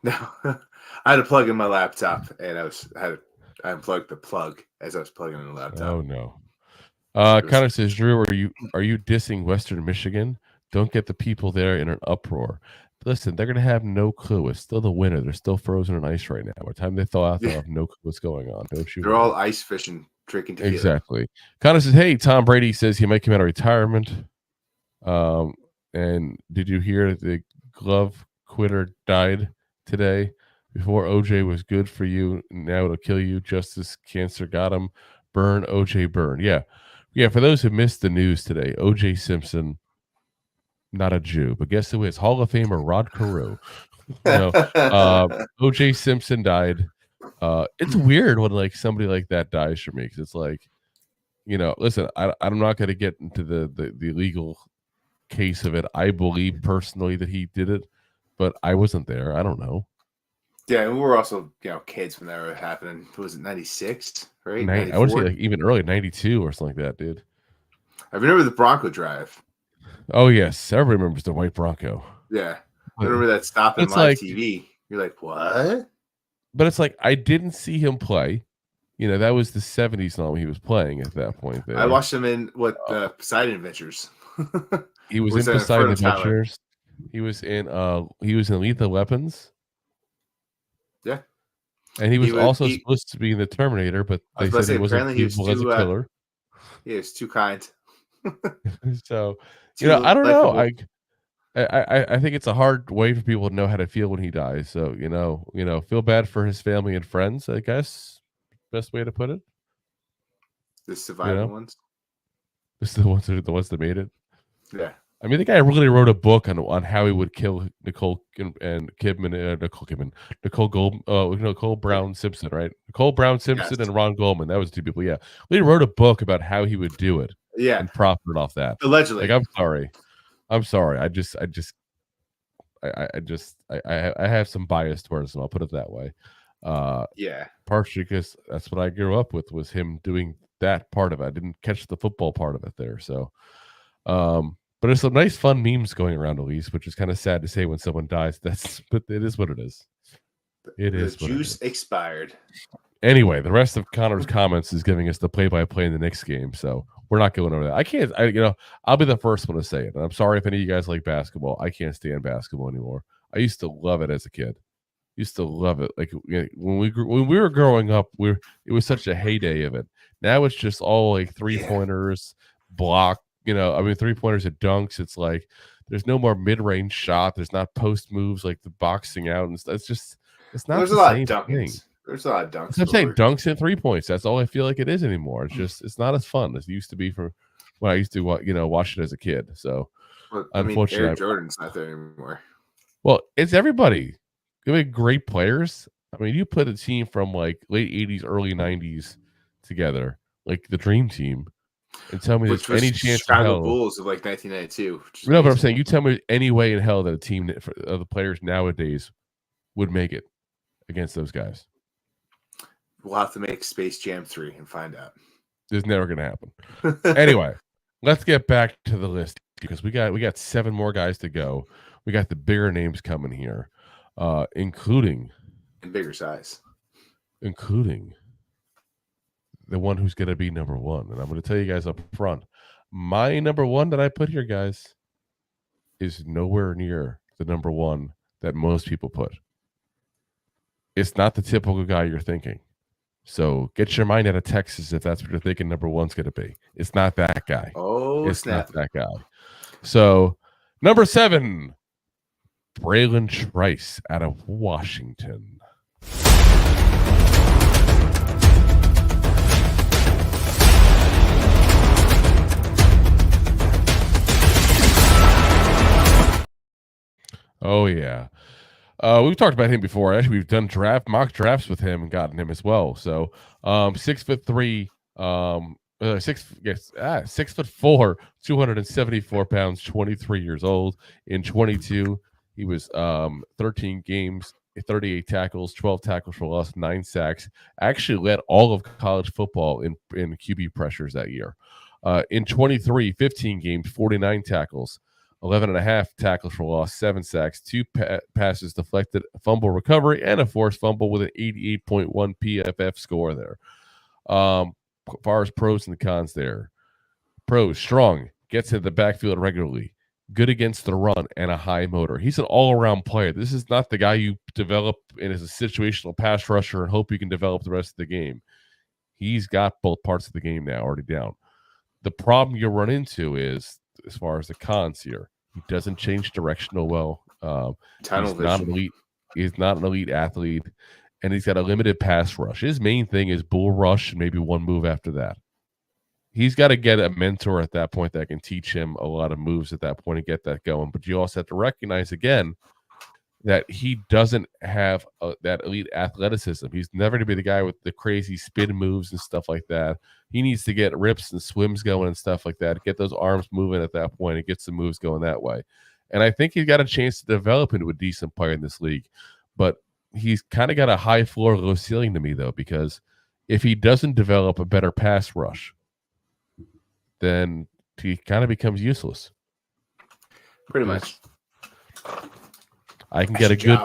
No, I had to plug in my laptop, and I unplugged the plug as I was plugging in the laptop. Oh no! Connor says, "Drew, are you dissing Western Michigan? Don't get the people there in an uproar. Listen, they're gonna have no clue. It's still the winter. They're still frozen in ice right now. By the time they thaw out, they'll have no clue what's going on. They're all ice fishing, drinking tequila. Exactly." Connor says, "Hey, Tom Brady says he might come out of retirement. And did you hear the glove quitter died today? Before OJ was good for you, now it'll kill you. Justice cancer got him. Burn, OJ, burn." Yeah. For those who missed the news today, OJ Simpson. Not a Jew, but guess who is? Hall of Famer Rod Carew. OJ Simpson died. It's weird when like somebody like that dies for me because it's like, listen, I'm not going to get into the legal case of it. I believe personally that he did it, but I wasn't there. I don't know. Yeah, we were also kids when that was happening. Was it 96? Right? I would say like even early 92 or something like that, dude. I remember the Bronco drive. Oh yes, everybody remembers the white Bronco. Yeah, I remember that stopping live TV. You're like, what? But it's like I didn't see him play. That was the 70s now when he was playing at that point. There. I watched him in Poseidon Adventures. He was in Poseidon Adventures. He was in Lethal Weapons. Yeah, and he was also supposed to be in the Terminator, but they said he wasn't capable as a killer. Yeah, he's too kind. So. I don't know. I think it's a hard way for people to know how to feel when he dies. So feel bad for his family and friends. I guess best way to put it. The surviving ones. This is the ones that made it. Yeah. I mean, the guy really wrote a book on how he would kill Nicole Brown Simpson, right? Nicole Brown Simpson and Ron Goldman. That was two people. Yeah, he wrote a book about how he would do it. Yeah, and profited off that. Allegedly. Like, I'm sorry. I have some bias towards him. I'll put it that way. Yeah. Partially because that's what I grew up with was him doing that part of it. I didn't catch the football part of it there. So, but there's some nice fun memes going around at least, which is kind of sad to say when someone dies. But it is what it is. The juice expired. Anyway, the rest of Connor's comments is giving us the play-by-play in the next game, so we're not going over that. I'll be the first one to say it. And I'm sorry if any of you guys like basketball. I can't stand basketball anymore. I used to love it as a kid. Used to love it. Like when we were growing up, it was such a heyday of it. Now it's just all like 3-pointers, block. 3-pointers and dunks. It's like there's no more mid-range shot. There's not post moves like the boxing out, and it's not. There's the a lot same of thing. dunks. There's a lot of dunks. I'm saying dunks and 3 points. That's all I feel like it is anymore. It's not as fun as it used to be from when I used to watch it as a kid. So unfortunately, Air Jordan's not there anymore. Well, it's everybody. Great players. I mean, you put a team from like late 80s, early 90s together, like the dream team, and tell me there's any chance in hell. Bulls of like 1992. No, but I'm saying you tell me any way in hell that a team of the players nowadays would make it against those guys. We'll have to make Space Jam 3 and find out. It's never going to happen. Anyway, let's get back to the list because we got 7 more guys to go. We got the bigger names coming here, including in bigger size, including the one who's going to be number 1. And I'm going to tell you guys up front, my number 1 that I put here, guys, is nowhere near the number 1 that most people put. It's not the typical guy you're thinking. So get your mind out of Texas if that's what you're thinking number 1's going to be. It's not that guy. Oh, it's snap. Not that guy. So number 7, Braylon Trice out of Washington. Oh, yeah. We've talked about him before. Actually, we've done mock drafts with him and gotten him as well. So 6'3", 6'4", 274 pounds, 23 years old. In 22, he was 13 games, 38 tackles, 12 tackles for loss, 9 sacks. Actually led all of college football in QB pressures that year. In 23, 15 games, 49 tackles, 11.5 tackles for loss, 7 sacks, 2 passes deflected, a fumble recovery, and a forced fumble with an 88.1 PFF score there. As far as pros and the cons there. Pros, strong, gets in the backfield regularly, good against the run, and a high motor. He's an all-around player. This is not the guy you develop in as a situational pass rusher and hope you can develop the rest of the game. He's got both parts of the game now already down. The problem you run into is, as far as the cons here, he doesn't change directional well. He's not an elite athlete, and he's got a limited pass rush. His main thing is bull rush and maybe one move after that. He's got to get a mentor at that point that can teach him a lot of moves at that point and get that going. But you also have to recognize, again, that he doesn't have that elite athleticism. He's never going to be the guy with the crazy spin moves and stuff like that. He needs to get rips and swims going and stuff like that, get those arms moving at that point and get some moves going that way. And I think he's got a chance to develop into a decent player in this league. But he's kind of got a high floor, low ceiling to me, though, because if he doesn't develop a better pass rush, then he kind of becomes useless. Pretty much. I can get a good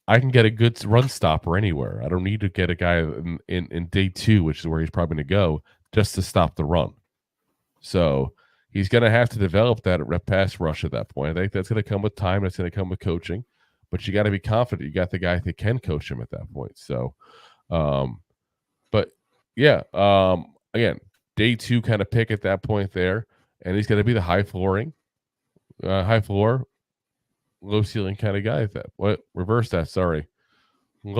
I can get a good run stopper anywhere. I don't need to get a guy in day 2, which is where he's probably going to go, just to stop the run. So he's going to have to develop that pass rush at that point. I think that's going to come with time. That's going to come with coaching. But you got to be confident you got the guy that can coach him at that point. So, but yeah, again, day 2 kind of pick at that point there, and he's going to be the high floor, low ceiling kind of guy. Reverse that? Sorry, he's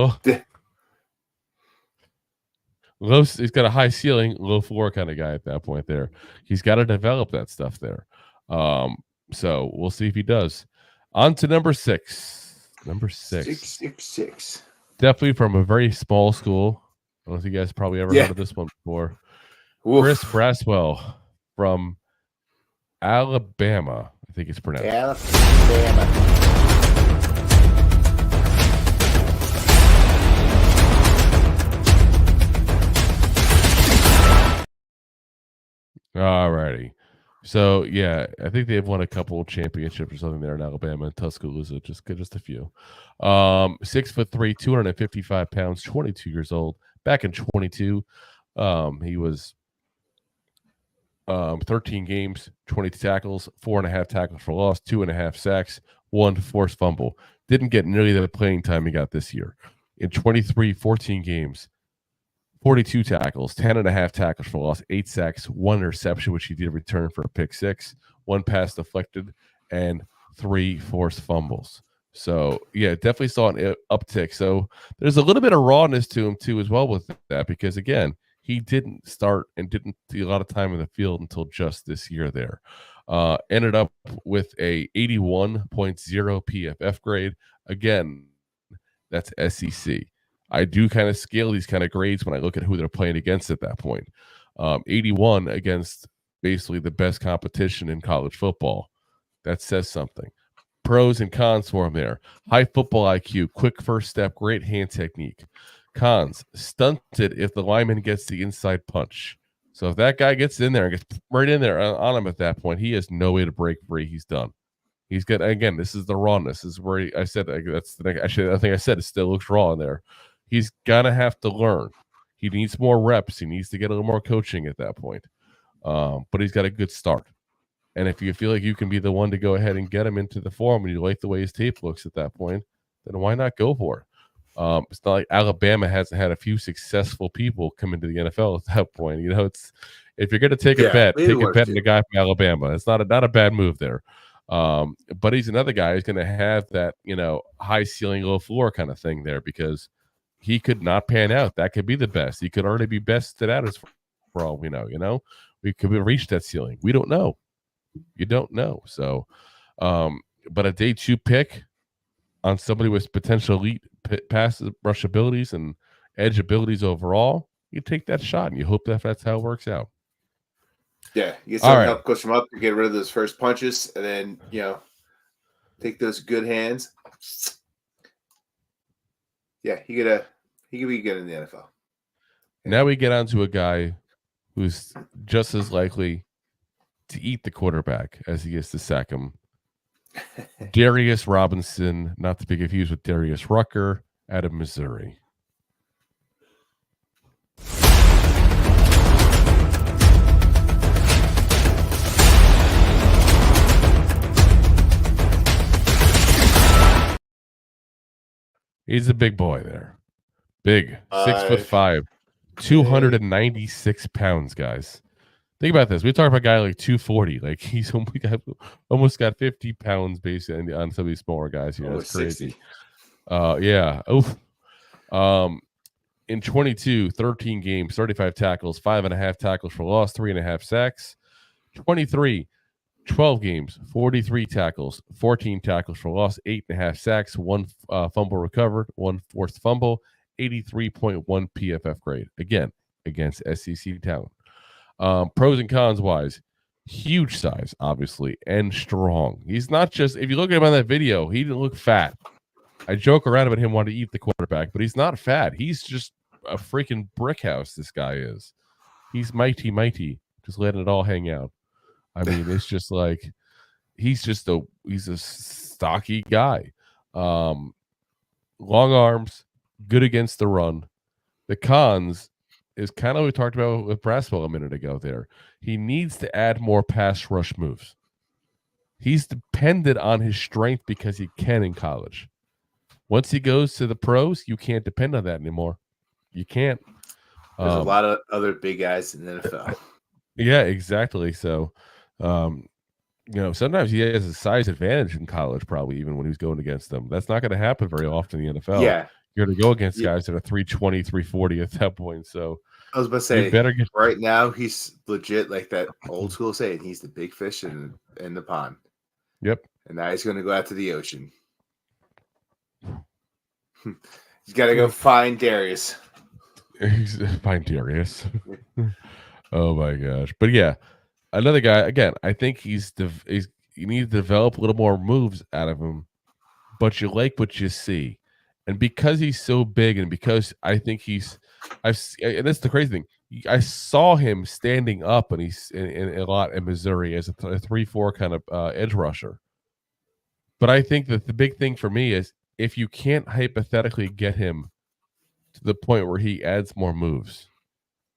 got a high ceiling, low floor kind of guy at that point there. He's got to develop that stuff there. So we'll see if he does. On to number 6. Number 6. 666. Definitely from a very small school. I don't know if you guys probably ever heard of this one before. Oof. Chris Braswell from Alabama, I think it's pronounced. Alabama. All righty. So, yeah, I think they've won a couple of championships or something there in Alabama and Tuscaloosa, just a few. 6'3", 255 pounds, 22 years old. Back in 22, he was 13 games, 20 tackles, 4.5 tackles for loss, 2.5 sacks, 1 forced fumble. didn't get nearly the playing time he got this year. In 14 games, 42 tackles, 10.5 tackles for loss, 8 sacks, 1 interception, which he did return for a pick 6, 1 pass deflected, and 3 forced fumbles. So, yeah, definitely saw an uptick. So there's a little bit of rawness to him, too, as well with that, because, again, he didn't start and didn't see a lot of time in the field until just this year there. Ended up with a 81.0 PFF grade. Again, that's SEC. I do kind of scale these kind of grades when I look at who they're playing against at that point. 81 against basically the best competition in college football. That says something. Pros and cons for him there. High football IQ, quick first step, great hand technique. Cons, stunted if the lineman gets the inside punch. So if that guy gets in there and gets right in there on him at that point, he has no way to break free. He's done. He's got, again, this is the rawness. This is where I said, that's the thing. Actually, I think I said it still looks raw in there. He's going to have to learn. He needs more reps. He needs to get a little more coaching at that point. But he's got a good start. And if you feel like you can be the one to go ahead and get him into the form and you like the way his tape looks at that point, then why not go for it? It's not like Alabama hasn't had a few successful people come into the NFL at that point. You know, it's if you're going to take a bet, take a bet on a guy from Alabama. It's not a bad move there. But he's another guy who's going to have that, you know, high ceiling, low floor kind of thing there because he could not pan out. That could be the best. He could already be best at that for all we know. You know, we could have reached that ceiling. We don't know. You don't know. So, but a day 2 pick on somebody with potential elite pass rush abilities and edge abilities overall, you take that shot and you hope that that's how it works out. Yeah, you get some help coach him up to get rid of those first punches, and then you know take those good hands. Yeah, he could be good in the NFL. Now we get on to a guy who's just as likely to eat the quarterback as he is to sack him. Darius Robinson, not to be confused with Darius Rucker, out of Missouri. He's a big boy there. Big. 6'5", 296 pounds, guys. Think about this. We talk about a guy like 240. Like he's almost got 50 pounds basically on some of these smaller guys here. That's crazy. 60. Yeah. Oof. In 13 games, 35 tackles, 5.5 tackles for loss, 3.5 sacks. 12 games, 43 tackles, 14 tackles for loss, 8.5 sacks, 1 fumble recovered, 1 forced fumble, 83.1 PFF grade. Again, against SEC talent. Pros and cons wise, huge size, obviously, and strong. He's not just, if you look at him on that video, he didn't look fat. I joke around about him wanting to eat the quarterback, but he's not fat. He's just a freaking brick house, this guy is. He's mighty, just letting it all hang out. I mean, it's just like, he's a stocky guy. Long arms, good against the run. The cons is kind of what we talked about with Braswell a minute ago there. He needs to add more pass rush moves. He's dependent on his strength because he can in college. Once he goes to the pros, you can't depend on that anymore. You can't. There's a lot of other big guys in the NFL. Yeah, exactly. So, you know, sometimes he has a size advantage in college, probably even when he's going against them. That's not going to happen very often in the NFL. Yeah. You're going to go against guys that are 320, 340 at that point. So I was about to say, right now he's legit like that old school saying. He's the big fish in the pond. Yep. And now he's going to go out to the ocean. He's got to go find Darius. Find Darius. Oh my gosh! But yeah, another guy. Again, I think you need to develop a little more moves out of him. But you like what you see, and because he's so big, and because I think and that's the crazy thing. I saw him standing up, and he's in a lot in Missouri as a 3-4 kind of edge rusher. But I think that the big thing for me is if you can't hypothetically get him to the point where he adds more moves,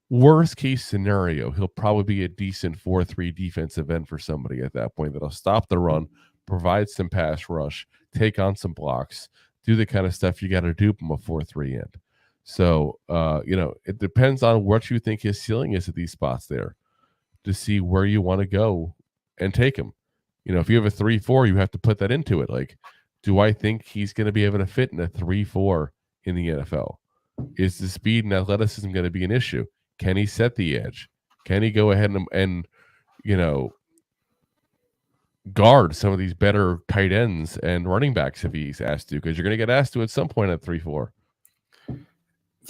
worst case scenario, he'll probably be a decent 4-3 defensive end for somebody at that point that'll stop the run, provide some pass rush, take on some blocks, do the kind of stuff you got to do from a 4-3 end. So, it depends on what you think his ceiling is at these spots there to see where you want to go and take him. If you have a 3-4, you have to put that into it. Like, do I think he's going to be able to fit in a 3-4 in the NFL? Is the speed and athleticism going to be an issue? Can he set the edge? Can he go ahead and guard some of these better tight ends and running backs if he's asked to? Because you're going to get asked to at some point at 3-4.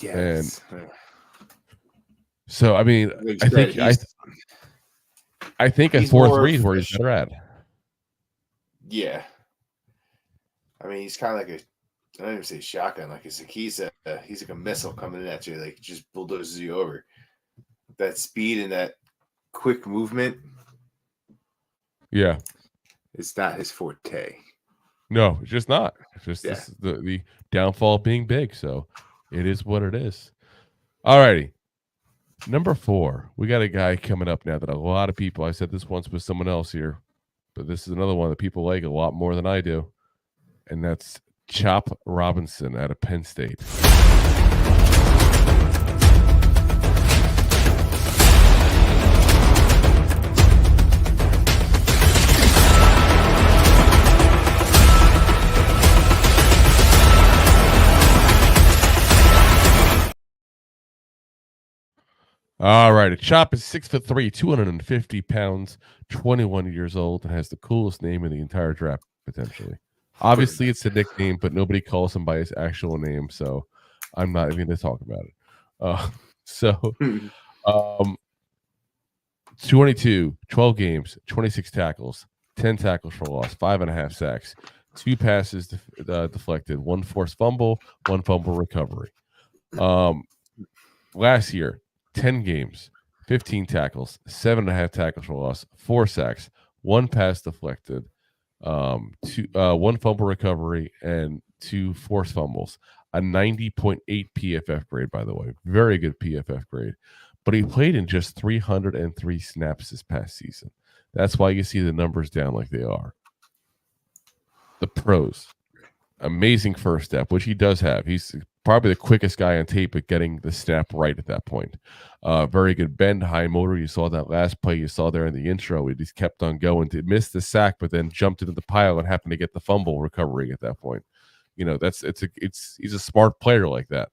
Yes. And so, I mean, I think a 4-3 is where he's better at. Yeah. I mean, he's kind of like I don't even say shotgun. Like he's like a missile coming in at you, like just bulldozes you over. That speed and that quick movement. Yeah. It's not his forte. No, it's just not. It's just this, the downfall of being big. So it is what it is. All righty. Number 4. We got a guy coming up now that a lot of people, I said this once with someone else here, but this is another one that people like a lot more than I do. And that's Chop Robinson out of Penn State. All right, Chop is 6'3", 250 pounds, 21 years old, and has the coolest name in the entire draft, potentially. Obviously, it's a nickname, but nobody calls him by his actual name, so I'm not even going to talk about it. 22, 12 games, 26 tackles, 10 tackles for loss, 5.5 sacks, 2 passes deflected, 1 forced fumble, 1 fumble recovery. Last year, 10 games, 15 tackles, 7.5 tackles for loss, 4 sacks, 1 pass deflected, 1 fumble recovery, and 2 forced fumbles. A 90.8 PFF grade, by the way. Very good PFF grade. But he played in just 303 snaps this past season. That's why you see the numbers down like they are. The pros. Amazing first step, which he does have. He's probably the quickest guy on tape at getting the snap right at that point. Very good bend, high motor. You saw that last play you saw there in the intro. He just kept on going to miss the sack, but then jumped into the pile and happened to get the fumble recovery at that point. He's a smart player like that.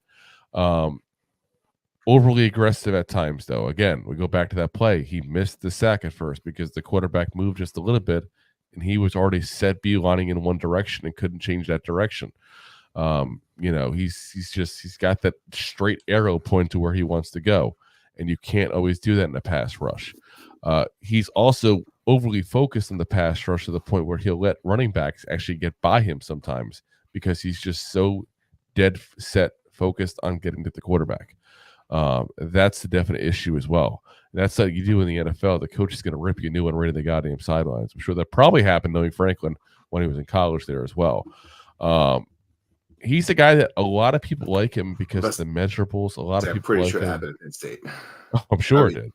Overly aggressive at times, though. Again, we go back to that play. He missed the sack at first because the quarterback moved just a little bit, and he was already set beelining in one direction and couldn't change that direction. He's got that straight arrow point to where he wants to go, and you can't always do that in a pass rush. He's also overly focused on the pass rush to the point where he'll let running backs actually get by him sometimes because he's just so dead set focused on getting to the quarterback. That's the definite issue as well. And that's what you do in the NFL. The coach is going to rip you a new one right in the goddamn sidelines. I'm sure that probably happened knowing Franklin when he was in college there as well. He's the guy that a lot of people like him because of the measurables. A lot of people pretty like sure him. it happened in State. I'm sure it did.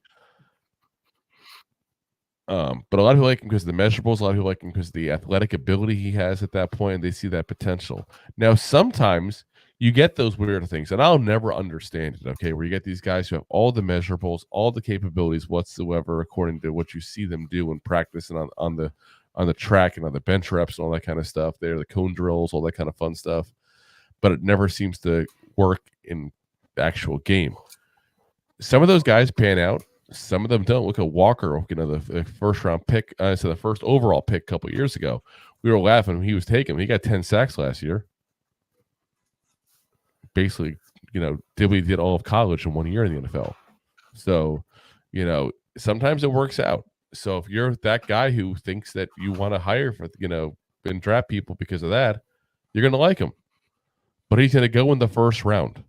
But a lot of people like him because of the measurables. A lot of people like him because of the athletic ability he has at that point. And they see that potential. Now, sometimes you get those weird things, and I'll never understand it, okay, where you get these guys who have all the measurables, all the capabilities whatsoever, according to what you see them do in practice and on the track and on the bench reps and all that kind of stuff. They're the cone drills, all that kind of fun stuff. But it never seems to work in the actual game. Some of those guys pan out. Some of them don't. Look at Walker, the first round pick, the first overall pick a couple of years ago. We were laughing when he was taken. He got 10 sacks last year. Basically, did all of college in 1 year in the NFL. So, sometimes it works out. So if you're that guy who thinks that you want to hire for, and draft people because of that, you're going to like him. But he's going to go in the first round.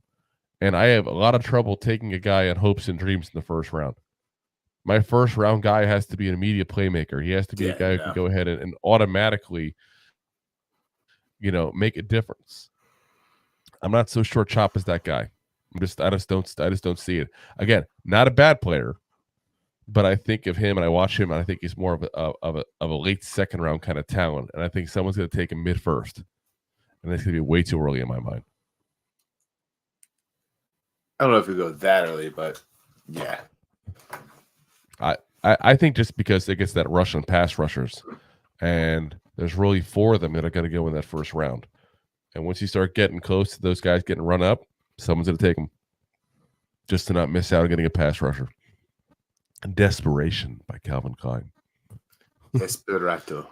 And I have a lot of trouble taking a guy on hopes and dreams in the first round. My first round guy has to be an immediate playmaker. He has to be a guy who can go ahead and automatically, make a difference. I'm not so sure Chop is that guy. I just don't see it. Again, not a bad player, but I think of him and I watch him and I think he's more of a late second round kind of talent. And I think someone's going to take him mid first, and it's going to be way too early in my mind. I don't know if we go that early, but yeah. I think just because it gets that rush on pass rushers, and there's really 4 of them that are going to go in that first round. And once you start getting close to those guys getting run up, someone's going to take them just to not miss out on getting a pass rusher. Desperation by Calvin Klein. Desperado.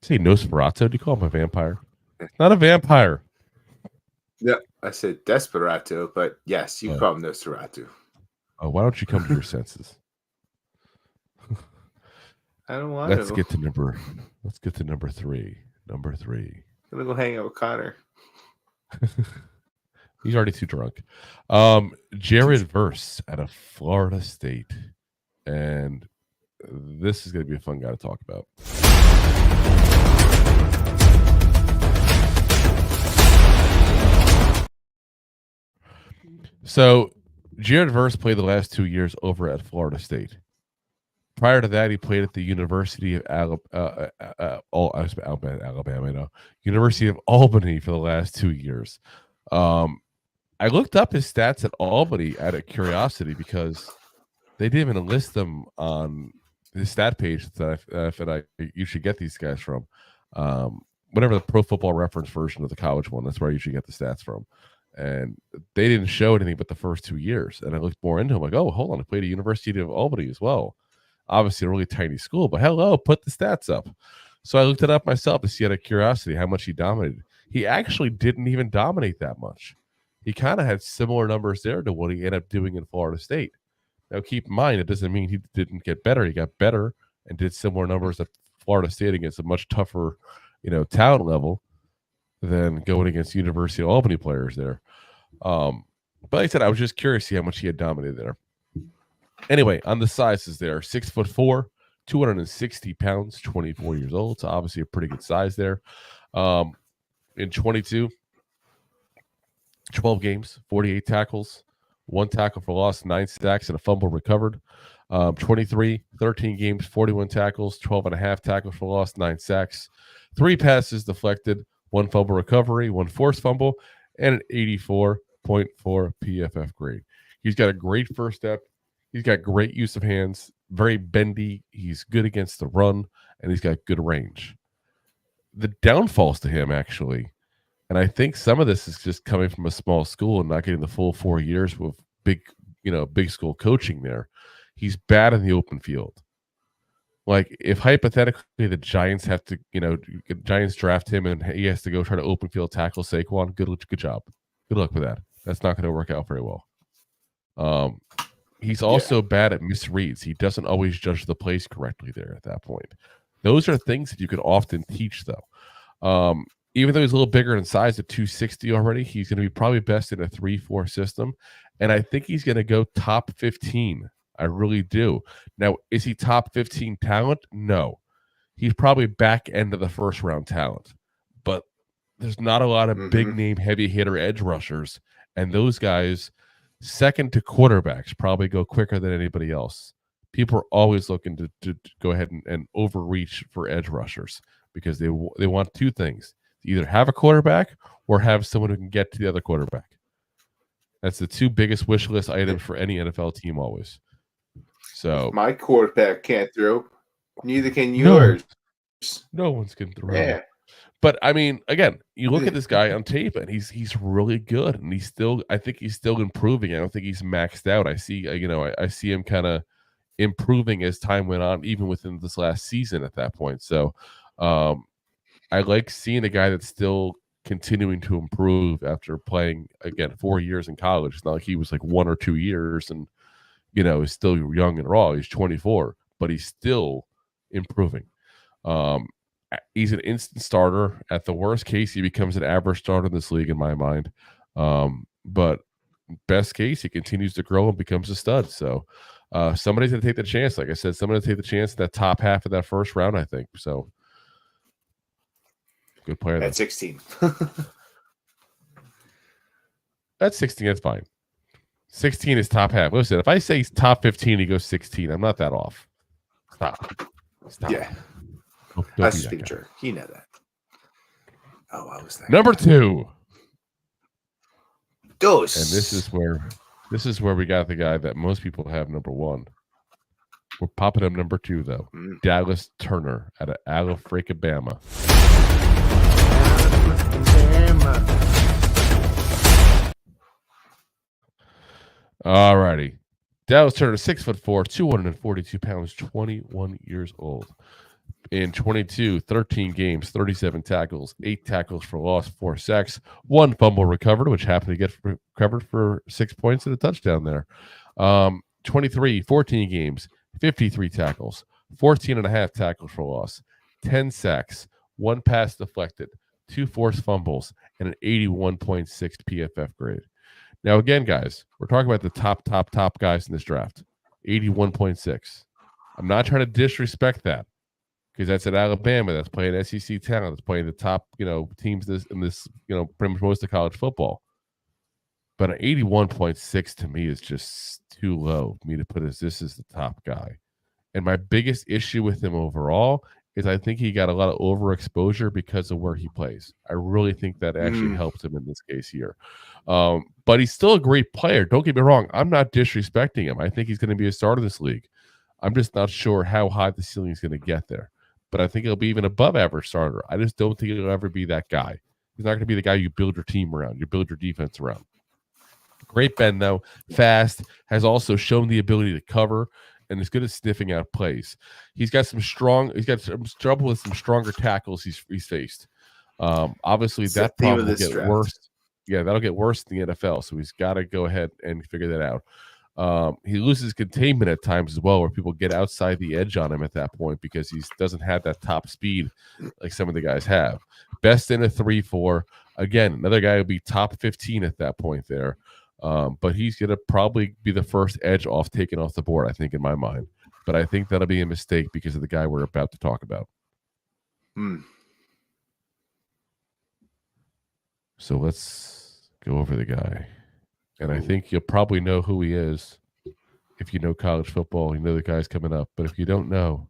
Say Nosferatu? Do you call him a vampire? Not a vampire. Yeah, I said Desperado, but yes, you call him Nosferatu. Oh, why don't you come to your senses? I don't want Let's to. get to number 3. Number 3. I'm gonna go hang out with Connor. He's already too drunk. Jared Verse out of Florida State. And this is going to be a fun guy to talk about. So, Jared Verse played the last 2 years over at Florida State. Prior to that, he played at the University of Alabama, University of Albany for the last 2 years. I looked up his stats at Albany out of curiosity because they didn't even list them on his stat page that I usually get these guys from. Whatever the Pro Football Reference version of the college one, that's where I usually get the stats from. And they didn't show anything but the first 2 years. And I looked more into him, like, oh, hold on, I played at University of Albany as well. Obviously a really tiny school, but hello, put the stats up. So I looked it up myself to see out of curiosity how much he dominated. He actually didn't even dominate that much. He kind of had similar numbers there to what he ended up doing in Florida State. Now, keep in mind, it doesn't mean he didn't get better. He got better and did similar numbers at Florida State against a much tougher, talent level than going against University of Albany players there. But like I said, I was just curious to see how much he had dominated there. Anyway, on the sizes there, 6'4", 260 pounds, 24 years old. So obviously a pretty good size there. In 22, 12 games, 48 tackles, 1 tackle for loss, 9 sacks, and a fumble recovered. 23, 13 games, 41 tackles, 12.5 tackles for loss, 9 sacks, 3 passes deflected, 1 fumble recovery, 1 forced fumble, and an 84.4 PFF grade. He's got a great first step. He's got great use of hands, very bendy. He's good against the run, and he's got good range. The downfalls to him, actually, and I think some of this is just coming from a small school and not getting the full 4 years with big school coaching there. He's bad in the open field. Like, if hypothetically the Giants have to, Giants draft him and he has to go try to open field tackle Saquon, good job. Good luck with that. That's not going to work out very well. He's also bad at misreads. He doesn't always judge the plays correctly there at that point. Those are things that you could often teach, though. Even though he's a little bigger in size at 260 already, he's going to be probably best in a 3-4 system. And I think he's going to go top 15. I really do. Now, is he top 15 talent? No. He's probably back end of the first round talent. But there's not a lot of big name heavy hitter edge rushers. And those guys, second to quarterbacks, probably go quicker than anybody else. People are always looking to go ahead and overreach for edge rushers because they want 2 things. Either have a quarterback or have someone who can get to the other quarterback. That's the 2 biggest wish list items for any NFL team always. So my quarterback can't throw. Neither can yours. No one's can throw. Yeah. But I mean, again, you look at this guy on tape and he's really good, and I think he's still improving. I don't think he's maxed out. I see, I see him kind of improving as time went on, even within this last season at that point. So I like seeing a guy that's still continuing to improve after playing, again, 4 years in college. It's not like he was like 1 or 2 years and, is still young and raw. He's 24, but he's still improving. He's an instant starter. At the worst case, he becomes an average starter in this league, in my mind. But best case, he continues to grow and becomes a stud. So somebody's going to take the chance. Like I said, somebody's going to take the chance in that top half of that first round, I think. So good player. At 16. At 16, that's fine. 16 is top half. Listen, if I say he's top 15, he goes 16. I'm not that off. Stop. Yeah. Don't That's be just that being guy. sure. You know that. Oh, I was that. Number 2. Dose. And this is where we got the guy that most people have number 1. We're popping him number 2 though. Dallas Turner out of Alabama. All righty. Dallas Turner, 6'4", 242 pounds, 21 years old. In 13 games, 37 tackles, 8 tackles for loss, 4 sacks, 1 fumble recovered, which happened to get recovered for 6 points and a touchdown there. 14 games, 53 tackles, 14 and a half tackles for loss, 10 sacks, 1 pass deflected, 2 forced fumbles, and an 81.6 PFF grade. Now, again, guys, we're talking about the top guys in this draft. 81.6. I'm not trying to disrespect that because that's at Alabama. That's playing SEC talent. That's playing the top, teams in this, pretty much most of college football. But an 81.6 to me is just too low for me to put as this is the top guy. And my biggest issue with him overall is I think he got a lot of overexposure because of where he plays. I really think that actually helped him in this case here. But he's still a great player. Don't get me wrong. I'm not disrespecting him. I think he's going to be a starter in this league. I'm just not sure how high the ceiling is going to get there. But I think he'll be even above average starter. I just don't think he'll ever be that guy. He's not going to be the guy you build your team around, you build your defense around. Great bend, though. Fast, has also shown the ability to cover, and is good at sniffing out plays. He's got some trouble with some stronger tackles he's faced. Obviously, it's that problem will get draft. Worse. Yeah, that'll get worse in the NFL, so he's got to go ahead and figure that out. He loses containment at times as well, where people get outside the edge on him at that point because he doesn't have that top speed like some of the guys have. Best in a 3-4. Again, another guy would be top 15 at that point there. But he's going to probably be the first edge taken off the board, I think, in my mind. But I think that'll be a mistake because of the guy we're about to talk about. So let's go over the guy. And I think you'll probably know who he is. If you know college football, you know the guy's coming up. But if you don't know,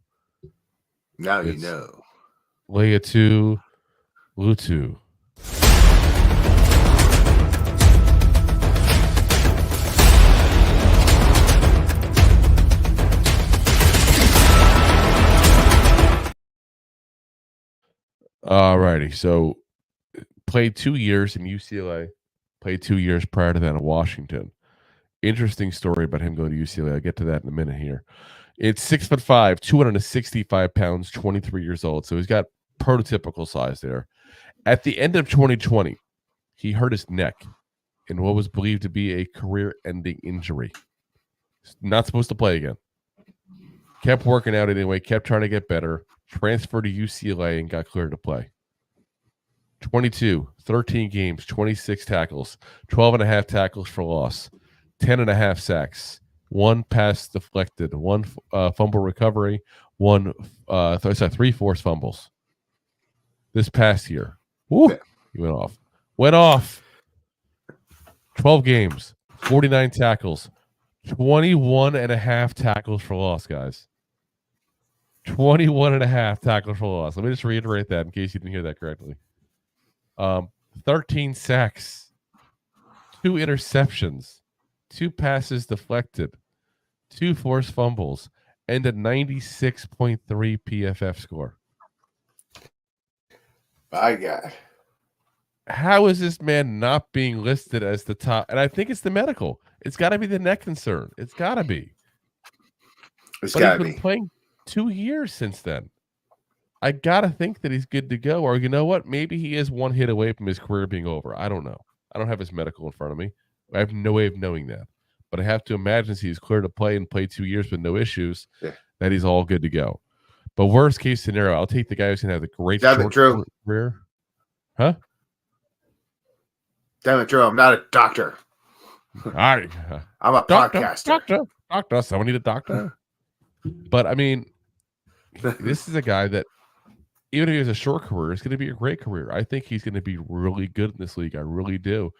now you know. Laiatu Latu. All righty. So played 2 years in UCLA, played 2 years prior to that in Washington. Interesting story about him going to UCLA. I'll get to that in a minute here. It's 6'5", 265 pounds, 23 years old. So he's got prototypical size there. At the end of 2020, he hurt his neck in what was believed to be a career-ending injury. Not supposed to play again. Kept working out anyway, kept trying to get better. Transferred to UCLA and got cleared to play. 13 games, 26 tackles, 12 and a half tackles for loss, 10 and a half sacks, 1 pass deflected, 1 fumble recovery, 3 forced fumbles. This past year, he went off. 12 games, 49 tackles, 21 and a half tackles for loss, guys. 21 and a half tackles for loss. Let me just reiterate that in case you didn't hear that correctly. 13 sacks, 2 interceptions, 2 passes deflected, 2 forced fumbles, and a 96.3 PFF score. My God. How is this man not being listed as the top? And I think it's the medical. It's got to be the neck concern. It's got to be. It's got to be. He's been playing 2 years since then. I got to think that he's good to go. Or you know what? Maybe he is 1 hit away from his career being over. I don't know. I don't have his medical in front of me. I have no way of knowing that. But I have to imagine he's clear to play and play 2 years with no issues, that he's all good to go. But worst case scenario, I'll take the guy who's going to have the great short career. Huh? Damn it, Drew. I'm not a doctor. All right. I'm a podcaster. Doctor. Someone need a doctor. But, I mean, this is a guy that, even if he has a short career, it's going to be a great career. I think he's going to be really good in this league. I really do.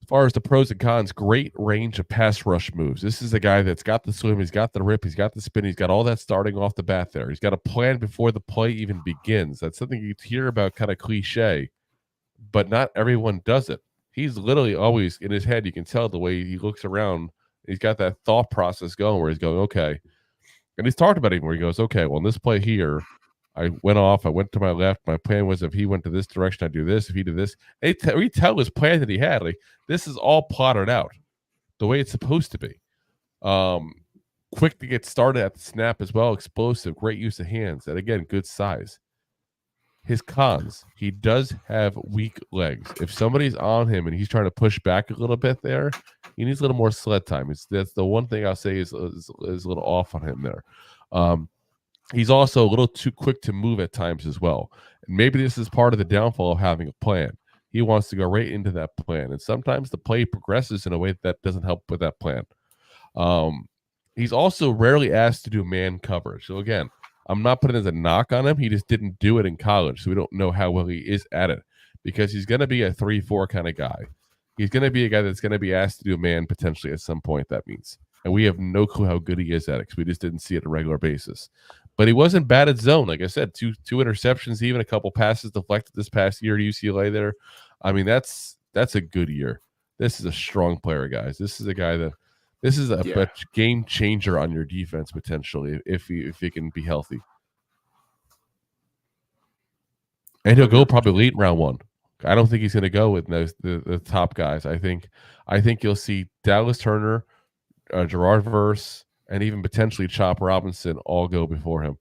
As far as the pros and cons, great range of pass rush moves. This is a guy that's got the swim, he's got the rip, he's got the spin, he's got all that starting off the bat there. He's got a plan before the play even begins. That's something you hear about, kind of cliche, but not everyone does it. He's literally always in his head. You can tell the way he looks around. He's got that thought process going where he's going, okay. And he's talked about it where he goes, okay, well, in this play here, I went off. I went to my left. My plan was if he went to this direction, I'd do this. If he did this, we tell his plan that he had. Like, this is all plotted out the way it's supposed to be. Quick to get started at the snap as well. Explosive, great use of hands. And again, good size. His cons, he does have weak legs. If somebody's on him and he's trying to push back a little bit there, he needs a little more sled time. That's the one thing I'll say is a little off on him there. He's also a little too quick to move at times as well. And maybe this is part of the downfall of having a plan. He wants to go right into that plan. And sometimes the play progresses in a way that doesn't help with that plan. He's also rarely asked to do man coverage. So again, I'm not putting as a knock on him. He just didn't do it in college. So we don't know how well he is at it, because he's going to be a 3-4 kind of guy. He's going to be a guy that's going to be asked to do man potentially at some point, that means. And we have no clue how good he is at it, because we just didn't see it on a regular basis. But he wasn't bad at zone. Like I said, two interceptions, even a couple passes deflected this past year at UCLA there. I mean, that's a good year. This is a strong player, guys. This is a guy that this is a game changer on your defense potentially if he can be healthy. And he'll go probably late in round 1. I don't think he's going to go with the top guys. I think you'll see Dallas Turner, Gerard Verse, and even potentially Chop Robinson all go before him.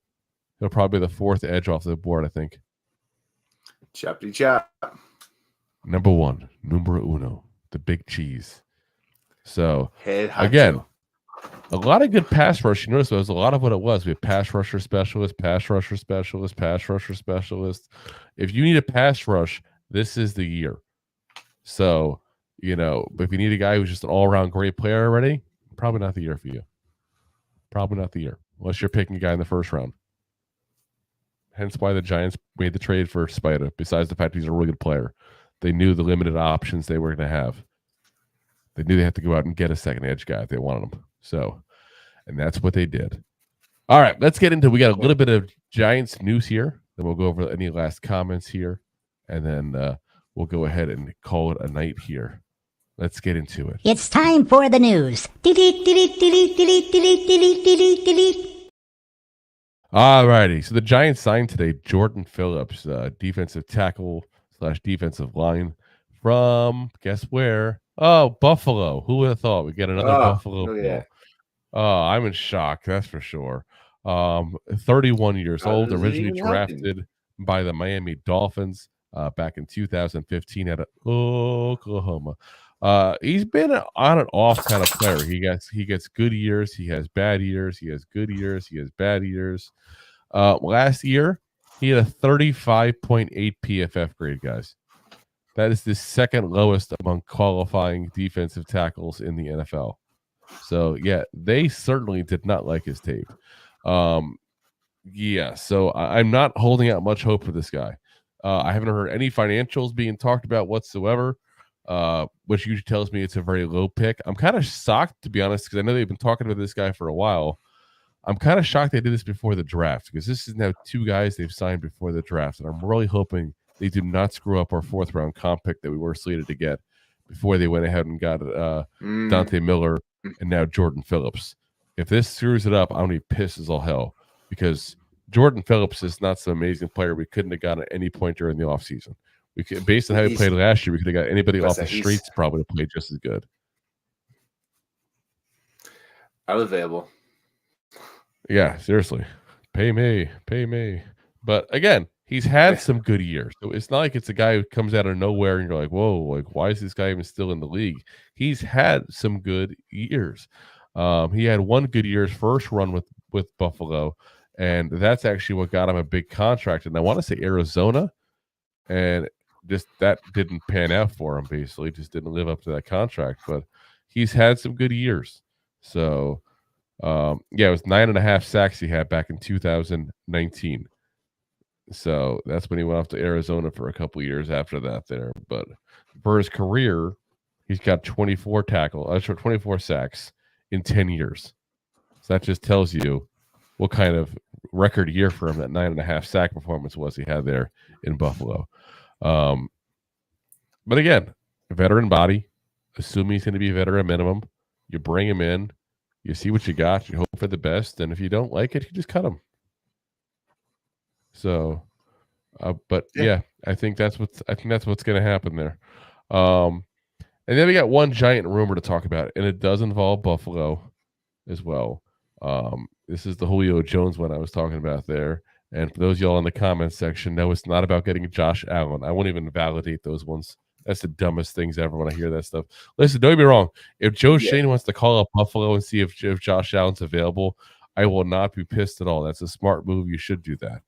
He'll probably be the 4th edge off the board, I think. Choppity chop. Number 1, numero uno, the big cheese. So, Head again, a lot of good pass rush. You notice there was a lot of what it was. We have pass rusher specialist, pass rusher specialist, pass rusher specialist. If you need a pass rush, this is the year. So, if you need a guy who's just an all-around great player already, probably not the year for you. Probably not the year, unless you're picking a guy in the first round. Hence why the Giants made the trade for Spider, besides the fact he's a really good player. They knew the limited options they were going to have. They knew they had to go out and get a second edge guy if they wanted him. So, and that's what they did. All right, let's get into, we got a little bit of Giants news here. Then we'll go over any last comments here. And then we'll go ahead and call it a night here. Let's get into it. It's time for the news. All righty. So the Giants signed today Jordan Phillips, defensive tackle / defensive line from, guess where? Oh, Buffalo. Who would have thought we'd get another Buffalo player? Oh, I'm in shock. That's for sure. 31 years old, originally drafted by the Miami Dolphins back in 2015 out of Oklahoma. He's been on and off kind of player. He gets good years. He has bad years. He has good years. He has bad years. Last year, he had a 35.8 PFF grade, guys. That is the second lowest among qualifying defensive tackles in the NFL. So, yeah, they certainly did not like his tape. So I'm not holding out much hope for this guy. I haven't heard any financials being talked about whatsoever, which usually tells me it's a very low pick. I'm kind of shocked, to be honest, because I know they've been talking about this guy for a while. I'm kind of shocked they did this before the draft, because this is now 2 guys they've signed before the draft, and I'm really hoping they do not screw up our 4th round comp pick that we were slated to get before they went ahead and got Dante Miller and now Jordan Phillips. If this screws it up, I'm going to be pissed as all hell, because Jordan Phillips is not some amazing player we couldn't have gotten at any point during the offseason. We could, based on how he played last year, we could have got anybody off the streets probably to play just as good. I'm available. Yeah, seriously. Pay me. But again, he's had some good years. So it's not like it's a guy who comes out of nowhere and you're like, whoa, like, why is this guy even still in the league? He's had some good years. He had one good year's first run with Buffalo, and that's actually what got him a big contract. And I want to say Arizona, and just that didn't pan out for him, basically. Just didn't live up to that contract. But he's had some good years. So, it was 9.5 sacks he had back in 2019. So that's when he went off to Arizona for a couple years after that there. But for his career, He's got 24 sacks in 10 years. So that just tells you what kind of record year for him that 9.5 sack performance was he had there in Buffalo. But again, veteran body, assuming he's going to be a veteran minimum, you bring him in, you see what you got, you hope for the best, and if you don't like it, you just cut him. So, but yeah, I think that's what's going to happen there. And then we got one giant rumor to talk about, and it does involve Buffalo as well. This is the Julio Jones one I was talking about there. And for those of y'all in the comments section, no, it's not about getting Josh Allen. I won't even validate those ones. That's the dumbest things ever when I hear that stuff. Listen, don't get me wrong. If Joe Shane wants to call up Buffalo and see if Josh Allen's available, I will not be pissed at all. That's a smart move. You should do that.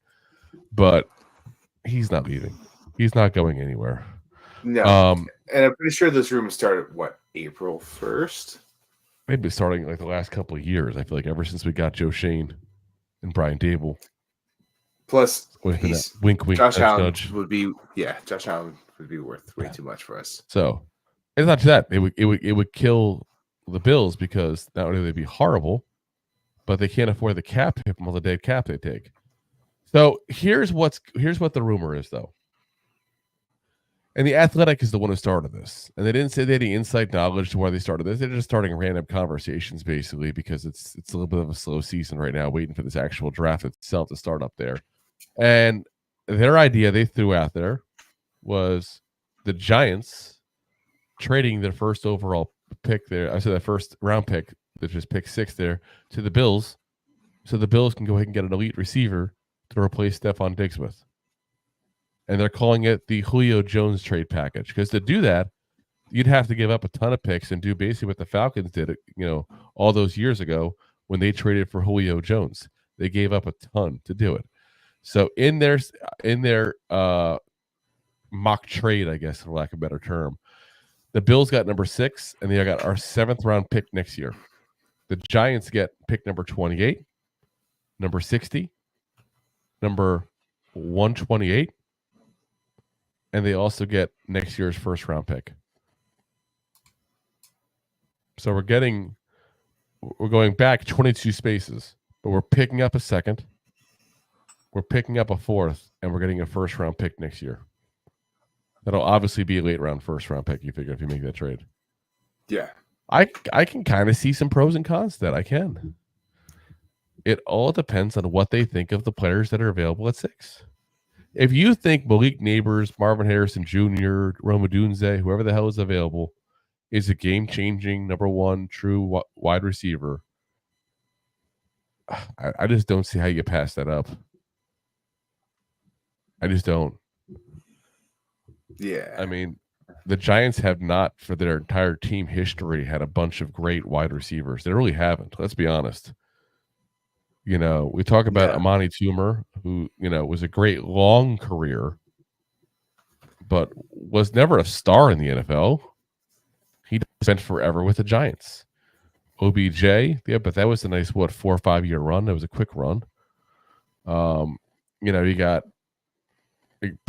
But he's not leaving. He's not going anywhere. No. And I'm pretty sure those rumors started, April 1st? They've been starting like the last couple of years. I feel like ever since we got Joe Shane and Brian Dable. Plus, wink, Josh Allen nudge. would be worth way too much for us. So it's not that it would kill the Bills because not only would they be horrible, but they can't afford the cap hit from all the dead cap they take. So here's what the rumor is though. And the Athletic is the one who started this. And they didn't say they had any inside knowledge to why they started this. They're just starting random conversations, basically, because it's a little bit of a slow season right now, waiting for this actual draft itself to start up there. And their idea they threw out there was the Giants trading their first overall pick there. I said that first round pick, that just pick 6 there, to the Bills, so the Bills can go ahead and get an elite receiver to replace Stephon Diggs with. And they're calling it the Julio Jones trade package. Because to do that, you'd have to give up a ton of picks and do basically what the Falcons did, all those years ago when they traded for Julio Jones. They gave up a ton to do it. So in their mock trade, I guess, for lack of a better term, the Bills got number 6, and they got our 7th round pick next year. The Giants get pick number 28, number 60, number 128. And they also get next year's first round pick. So we're going back 22 spaces, but we're picking up a 2nd. We're picking up a 4th, and we're getting a first round pick next year. That'll obviously be a late round first round pick, you figure, if you make that trade. Yeah. I can kind of see some pros and cons to that. I can. It all depends on what they think of the players that are available at 6. If you think Malik Neighbors, Marvin Harrison Jr., Roma Dunze, whoever the hell is available, is a game-changing number 1 true wide receiver, I just don't see how you pass that up. I just don't. Yeah. I mean, the Giants have not, for their entire team history, had a bunch of great wide receivers. They really haven't. Let's be honest. We talk about Amani Toomer, who, was a great long career, but was never a star in the NFL. He spent forever with the Giants. OBJ, yeah, but that was a nice, 4 or 5 year run. That was a quick run. You got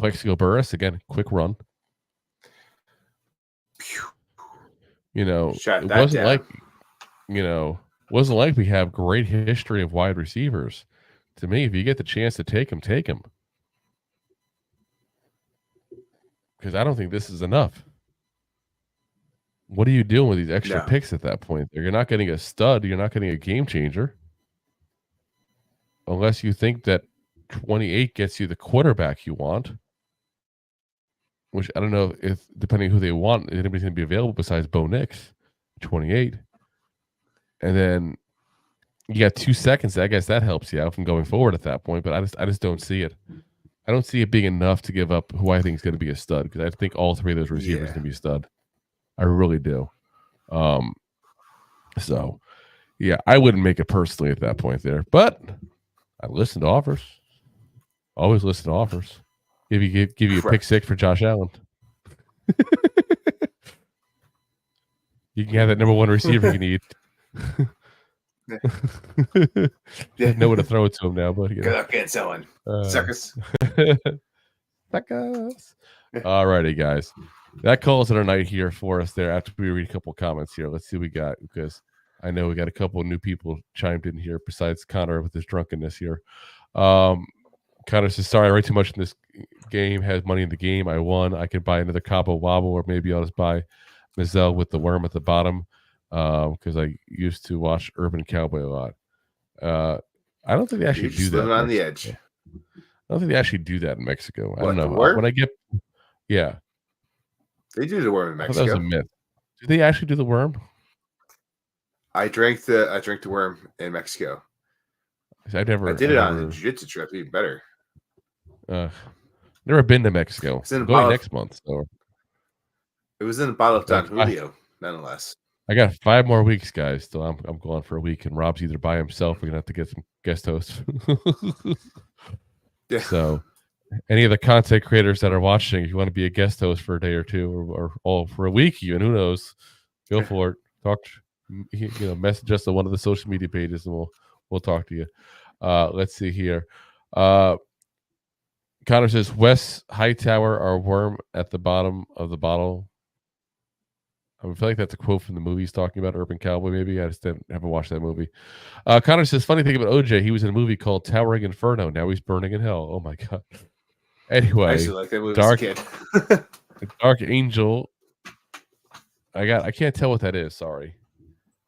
Plexico Burress, again, quick run. It wasn't like we have great history of wide receivers. To me, if you get the chance to take them, take them. Because I don't think this is enough. What are you doing with these extra picks at that point? You're not getting a stud. You're not getting a game changer. Unless you think that 28 gets you the quarterback you want. Which I don't know if, depending who they want, anybody's going to be available besides Bo Nix, 28. And then you got 2 seconds. I guess that helps you out from going forward at that point. But I just don't see it. I don't see it being enough to give up who I think is going to be a stud, because I think all 3 of those receivers can be a stud. I really do. So, yeah, I wouldn't make it personally at that point there. But I listen to offers. Always listen to offers. Give you a pick 6 for Josh Allen. You can have that number 1 receiver you need. Know where to throw it to him now, but good luck getting someone. Suckers. Suckers. All righty, guys. that calls it a night here for us there after we read a couple comments here. Let's see what we got, because I know we got a couple of new people chimed in here besides Connor with his drunkenness here. Connor says, sorry, I write too much in this game. Has money in the game. I won. I could buy another Cabo Wobble, or maybe I'll just buy Mizell with the worm at the bottom, because I used to watch Urban Cowboy a lot. I don't think they actually do that. On the edge. I don't think they actually do that in Mexico. I don't know. When I get, yeah, they do the worm in Mexico. That was a myth. Do they actually do the worm? I drank the worm in Mexico. I did it on the jiu-jitsu trip. Even better. Never been to Mexico. I'm going next month. So it was in the bottle of Don Julio, nonetheless. I got 5 more weeks, guys. So I'm going for a week, and Rob's either by himself. We're gonna have to get some guest hosts. Yeah. So, any of the content creators that are watching, if you want to be a guest host for a day or two, or all for a week, even, who knows, go for it. Talk, message us on one of the social media pages, and we'll talk to you. Let's see here. Connor says Wes Hightower, our worm at the bottom of the bottle. I feel like that's a quote from the movie he's talking about, Urban Cowboy, maybe. I just haven't watched that movie. Connor says, funny thing about OJ, he was in a movie called Towering Inferno. Now he's burning in hell. Oh, my God. Anyway, I actually like that movie as a kid. Dark Angel. I can't tell what that is. Sorry.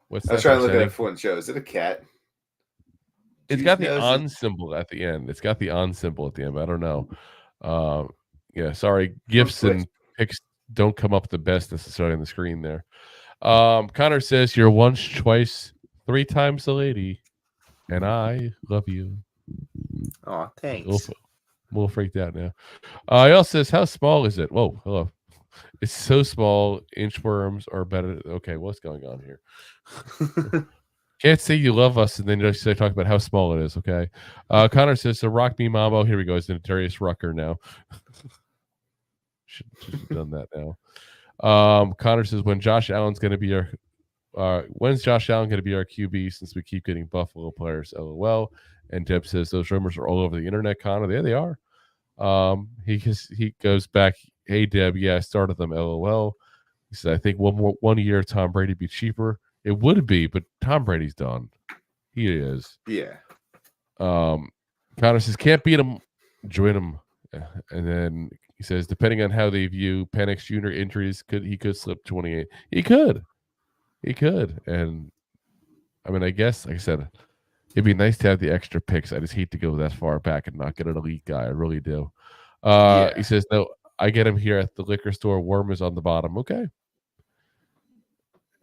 I was trying to look at it for one show. Is it a cat? It's got the on symbol at the end. It's got the on symbol at the end, but I don't know. Yeah, sorry. Gifts and pics don't come up the best necessarily on the screen there. Connor says, you're once, twice, 3 times the lady, and I love you. Oh, thanks. We'll freaked out now. He also says, how small is it? Whoa, hello. It's so small, inchworms are better. Okay, what's going on here? Can't say you love us and then just talk about how small it is, okay? Connor says, so rock me, Mambo. Here we go. It's Darius Rucker now. Should have done that now. Connor says, when's Josh Allen going to be our QB, since we keep getting Buffalo players? LOL. And Deb says, those rumors are all over the internet, Connor. There they are. He goes back, hey Deb, yeah, I started them. LOL. He said, I think one year Tom Brady be cheaper. It would be, but Tom Brady's done. He is. Yeah. Connor says, can't beat him, join him. And then he says, depending on how they view Penix Jr. injuries, he could slip 28. He could. And I mean, I guess, like I said, it'd be nice to have the extra picks. I just hate to go that far back and not get an elite guy. I really do. He says, no, I get him here at the liquor store. Worm is on the bottom. Okay.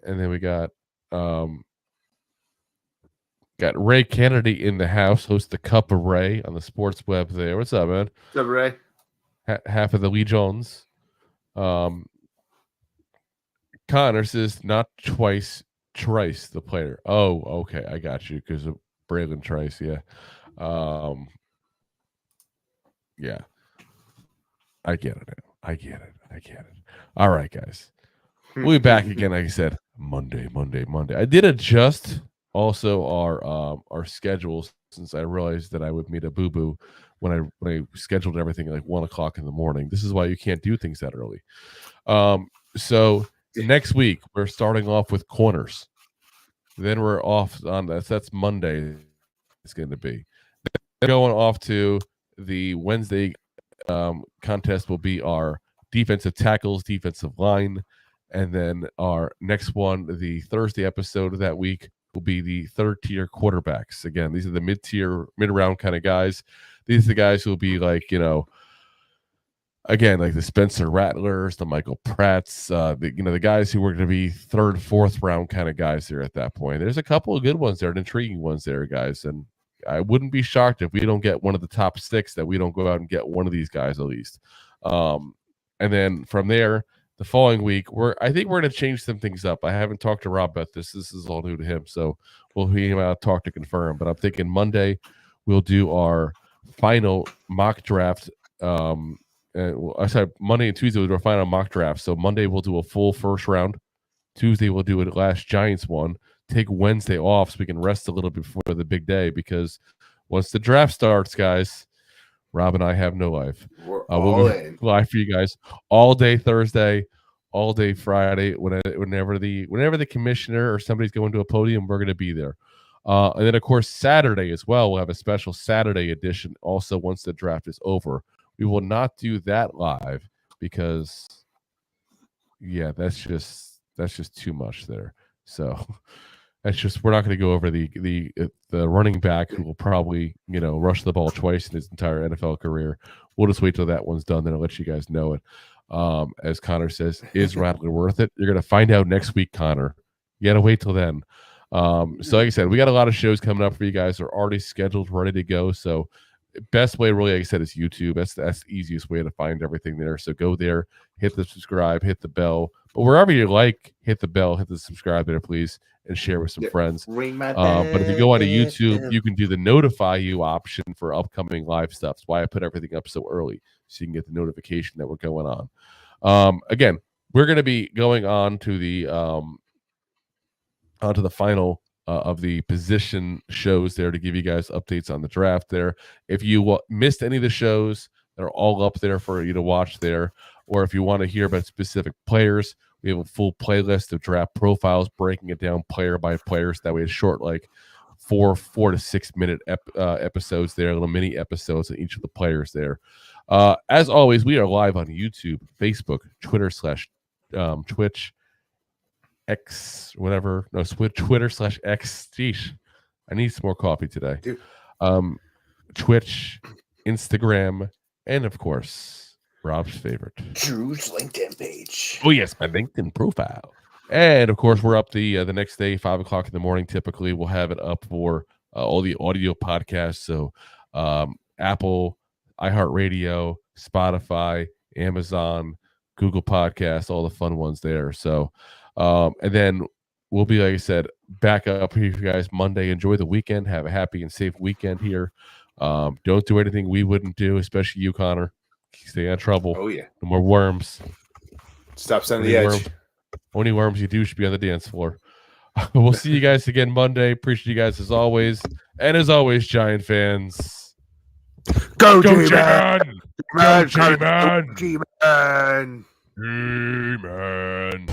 And then we got Ray Kennedy in the house, host the Cup of Ray on the sports web there. What's up, man? What's up, Ray? Half of the Lee Jones. Connor says, not twice, Trice, the player. Oh, okay. I got you because of Braylon Trice. Yeah. Yeah. I get it now. I get it. All right, guys. We'll be back again, like I said, Monday. I did adjust also our schedules, since I realized that I would meet a boo-boo when I scheduled everything at like 1:00 in the morning. This is why you can't do things that early. So next week we're starting off with corners. Then we're off on that's Monday. It's going to be. Then going off to the Wednesday contest will be our defensive tackles, defensive line. And then our next one, the Thursday episode of that week, will be the third-tier quarterbacks. Again, these are the mid-round kind of guys. These are the guys who will be like, again, like the Spencer Rattlers, the Michael Pratts, the guys who were going to be third, fourth round kind of guys there at that point. There's a couple of good ones there, and intriguing ones there, guys. And I wouldn't be shocked if we don't get one of the top 6 that we don't go out and get one of these guys at least. And then from there, the following week, I think we're going to change some things up. I haven't talked to Rob about this. This is all new to him, so we'll hear him out, talk to confirm. But I'm thinking Monday we'll do our final mock draft. Monday and Tuesday we'll do our final mock draft. So Monday we'll do a full first round. Tuesday we'll do a last Giants one. Take Wednesday off so we can rest a little bit before the big day, because once the draft starts, guys, Rob and I have no life. We're We'll all be in. live for you guys all day Thursday, all day Friday. Whenever the commissioner or somebody's going to a podium, we're going to be there. And then, of course, Saturday as well. We'll have a special Saturday edition also once the draft is over. We will not do that live because, yeah, that's just too much there. So that's just, we're not going to go over the running back who will probably, rush the ball twice in his entire NFL career. We'll just wait till that one's done, then I'll let you guys know it. As Connor says, is Rattler worth it? You're going to find out next week, Connor. You got to wait till then. So like I said, we got a lot of shows coming up for you guys. They're already scheduled, ready to go. So best way, really, like I said, is YouTube. That's the easiest way to find everything there. So go there, hit the subscribe, hit the bell. But wherever you like, hit the bell, hit the subscribe there, please, and share with some friends. Ring my bell. But if you go onto YouTube, you can do the notify you option for upcoming live stuff. That's why I put everything up so early, so you can get the notification that we're going on. Again, we're going to be going on to the final of the position shows there to give you guys updates on the draft there. If you missed any of the shows, they're all up there for you to watch there. Or if you want to hear about specific players, we have a full playlist of draft profiles, breaking it down player by player. So that way it's short, like 4 to 6 minute episodes there, little mini episodes of each of the players there. As always, we are live on YouTube, Facebook, Twitter / Twitch, X, whatever. No, Twitter / X. Sheesh, I need some more coffee today. Dude. Twitch, Instagram, and of course, Rob's favorite, Drew's LinkedIn page. Oh yes, my LinkedIn profile. And of course, we're up the next day, 5 o'clock in the morning. Typically, we'll have it up for all the audio podcasts. So Apple, iHeartRadio, Spotify, Amazon, Google Podcasts, all the fun ones there. So and then we'll be, like I said, back up here for you guys Monday. Enjoy the weekend. Have a happy and safe weekend here. Don't do anything we wouldn't do, especially you, Connor. Stay out of trouble. Oh, yeah. No more worms. Stop sending the edge. Only worms you do should be on the dance floor. We'll see you guys again Monday. Appreciate you guys as always. And as always, Giant fans, Go G-Man! Go G-Man! G-Man! G-Man!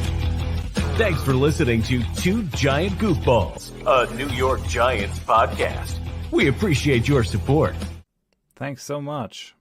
Thanks for listening to Two Giant Goofballs, a New York Giants podcast. We appreciate your support. Thanks so much.